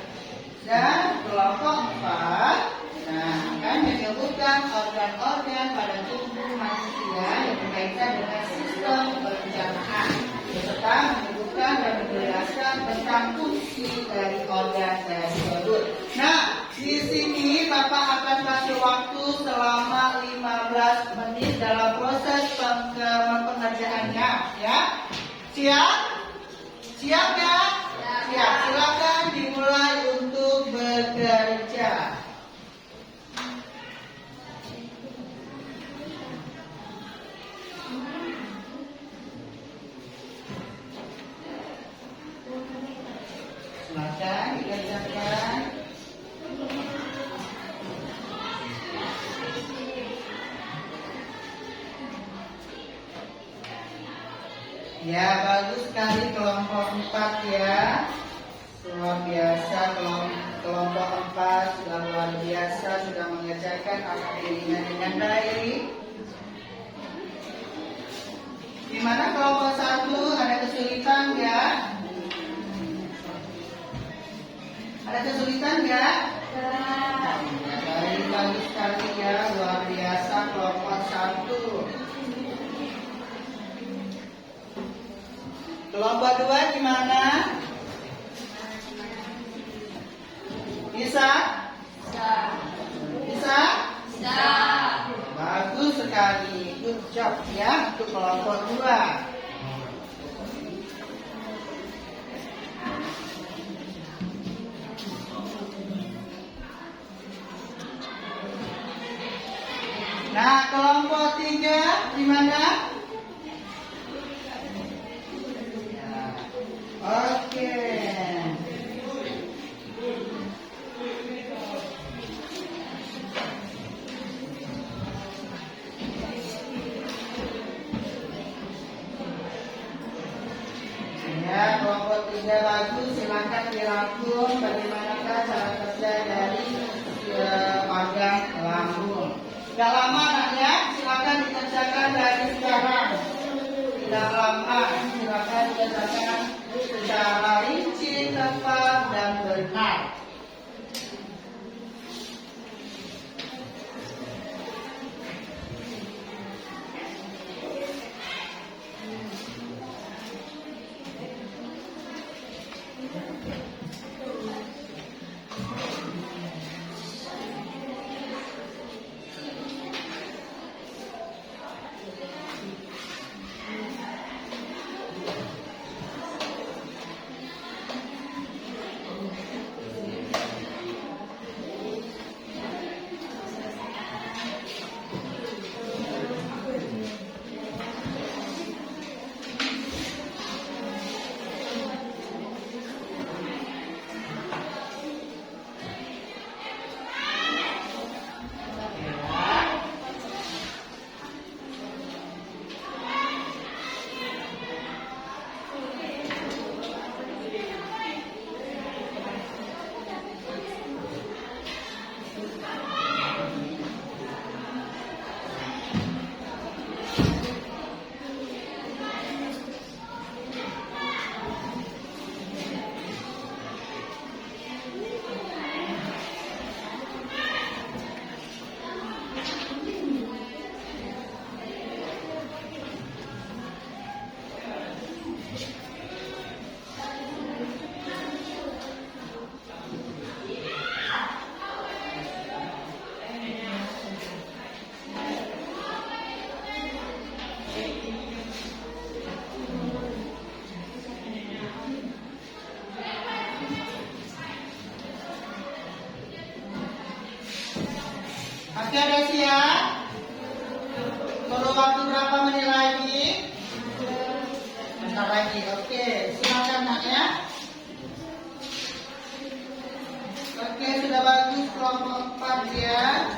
Dan kelompok 4 akan menyebutkan organ-organ pada tubuh manusia yang berkaitan dengan sistem pencernaan, serta menyebutkan dan menjelaskan tentang fungsi dari organ tersebut. Nah, di sini Bapak akan kasih waktu selama 15 menit dalam proses pengerjaannya, ya. Siap? Siap ya? Siap. Silakan dimulai untuk bekerja. Silakan dikerjakan. Ya, bagus sekali kelompok 4 ya. Luar biasa, kelompok 4 sudah luar biasa, sudah mengerjakan aktivitasnya dengan baik. Gimana kelompok 1 ada kesulitan nggak? Ada kesulitan nggak? Baik, bagus sekali ya, luar biasa kelompok 1. Kelompok 2 gimana? Bisa? Bisa? Bagus sekali, good job ya untuk kelompok 2. Nah, kelompok 3 gimana? Ya, oke. Ya, kelompok 3 bagus. Silakan dirangkum bagaimanakah cara kerja dari magang lambung. Tidak lama anaknya, silakan dikerjakan dari sekarang. Tidak lama, silakan dikerjakan secara rinci, tepat, dan benar. Oke, ada siap? Perlu waktu berapa menit lagi? Bentar lagi, oke. Silakan nak ya. Oke, sudah bagus kelompok 4 ya.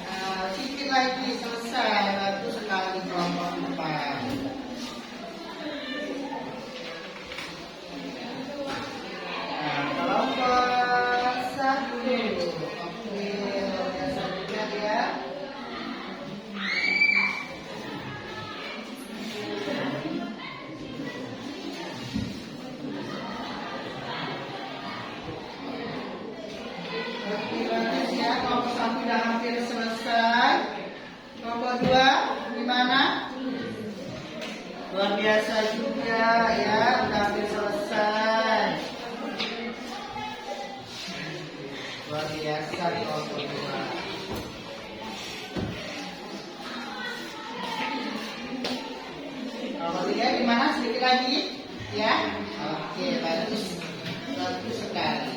Nah, sedikit lagi selesai. Bagus sekali kelompok 4. Nah, kelompok 1. Oke, luar biasa juga ya. Oke, bagus ya. Kelompok 1 sudah hampir selesai. Kelompok 2 gimana? Luar biasa juga ya, sudah hampir selesai. Luar biasa kelompok 2. Kelompok 3 gimana? Sedikit lagi? Ya? Oke, bagus. Bagus sekali.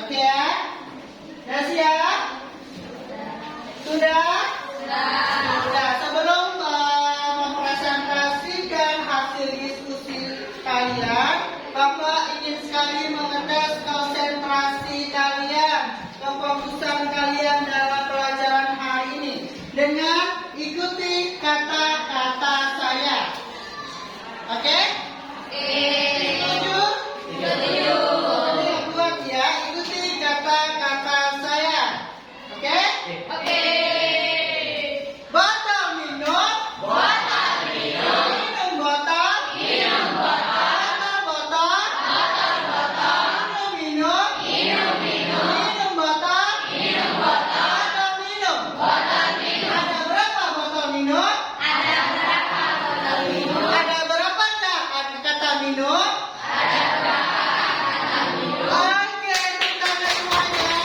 Oke ya? Sudah siap? Sudah? Sudah. Sebelum mempresentasikan hasil diskusi kalian, Bapak ingin sekali mengetes konsentrasi kalian, kefokusan kalian dalam pelajaran hari ini dengan ikuti kata-kata saya. Oke? Setuju? Setuju. Yang kuat ya, ikuti kata-kata saya. Oke? Botol minum. Minum botol. Botol. Minum. Minum botol. Botol minum. Ada berapa botol minum? Ada berapa kata minum? Oke, kita semuanya.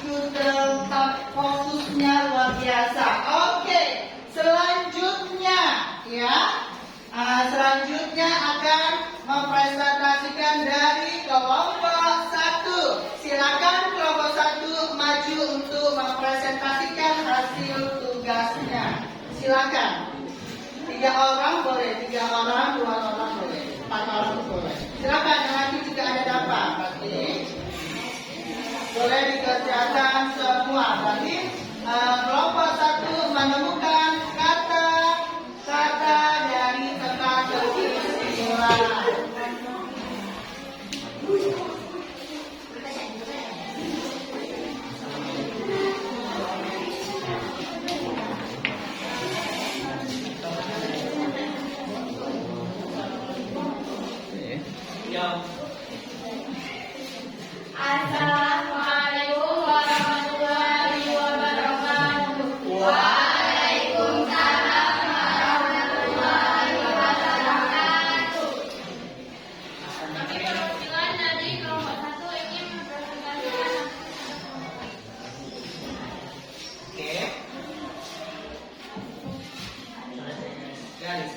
Ikut tempat fokusnya luar biasa. Oke, selanjutnya ya. Selanjutnya akan mempresentasikan dari kelompok 1. Silakan kelompok 1 maju untuk mempresentasikan hasil tugasnya. Silakan. 3 orang boleh, 3 orang, 2 orang boleh, 4 orang boleh. Silakan, nanti juga ada dapat. Berarti boleh dikerjakan semua. Berarti kelompok 1 menemukan kata-kata dari teka-teki singular. Assalamualaikum warahmatullahi wabarakatuh. Waalaikumsalam warahmatullahi wabarakatuh. Kami perwakilan dari kelompok 1 ingin mempresentasikan. Oke. Garis.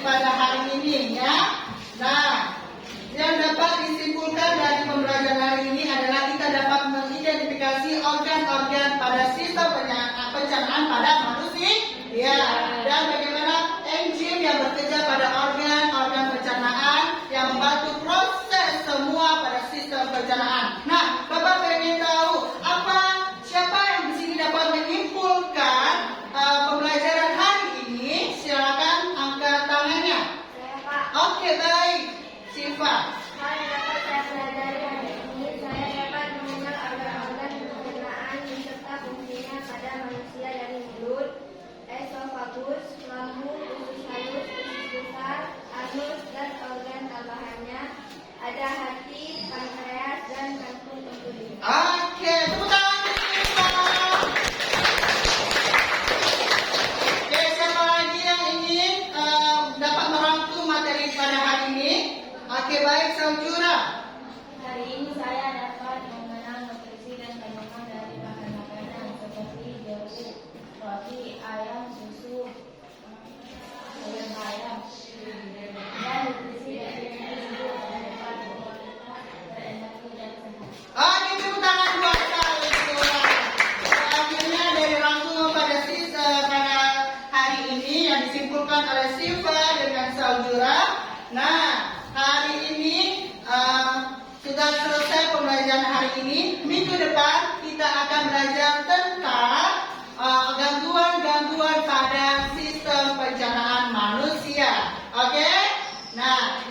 pada hari ini ya. Nah, yang dapat disimpulkan dari pembelajaran hari ini adalah kita dapat mengidentifikasi organ-organ pada sistem pencernaan pada manusia. Ya, dan bagaimana enzim yang bekerja pada organ-organ pencernaan yang membantu proses semua pada sistem pencernaan. Nah, Bapak pengen tahu siapa yang di sini dapat menyimpulkan pembelajaran hari ini? Silakan angkat tangannya. Saya Pak. Oke, baik. Siva. Hal yang dapat saya pelajari hari ini, saya dapat mengenal organ-organ pencernaan beserta fungsinya pada manusia dari mulut, esofagus, lambung, usus halus, usus besar, anus, dan organ tambahannya ada hati, pankreas, dan kantung kemudi. Oke, tepuk tangan untuk Siva. Oke, siapa lagi yang ingin dapat merangkum materi pada hari ini? Oke, baik, Saujura. Hari ini saya dapat mengenal nutrisi dan kandungan dari bahan makanan seperti jeruk, roti, ayam, susu, ayam, dan nutrisi dari susu yang dapat berkualitas, berenergi, dan sehat. Oke, tepuk tangan buat Saujura. Akhirnya dari rangkuman pada hari ini yang disimpulkan oleh Siva dengan Saujura. Nah, hari ini sudah selesai pembelajaran hari ini. Minggu depan kita akan belajar tentang gangguan-gangguan pada sistem pencernaan manusia. Oke? Nah,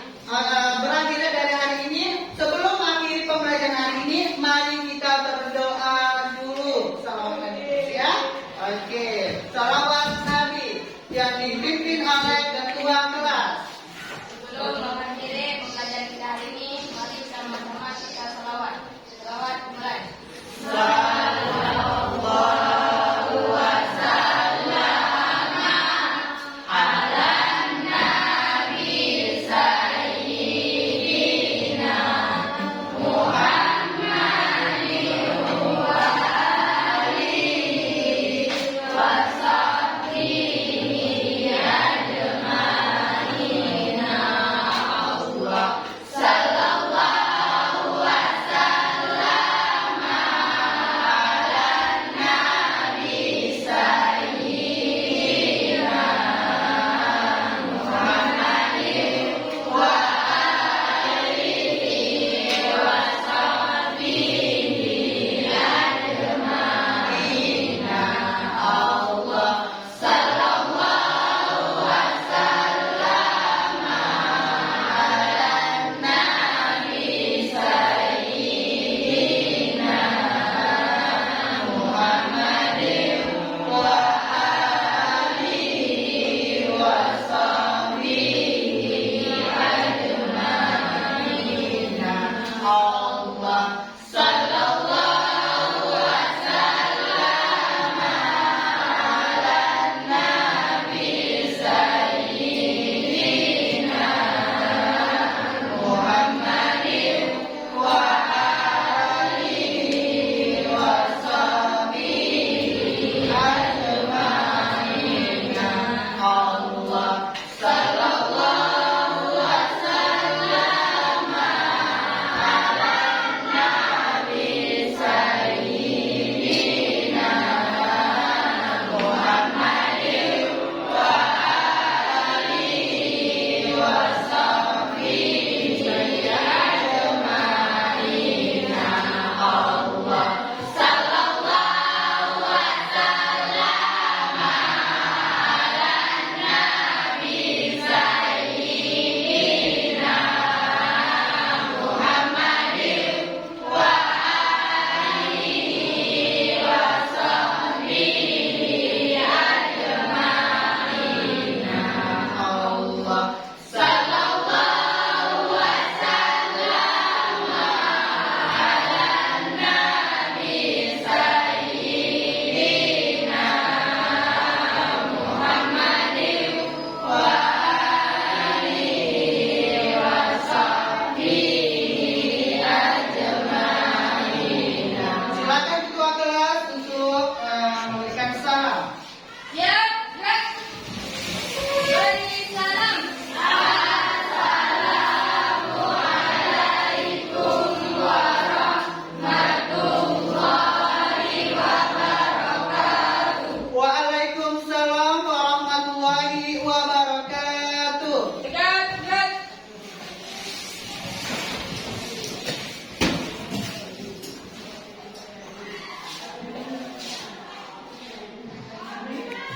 berakhirnya dari hari ini, sebelum akhiri pembelajaran hari ini, mari kita berdoa.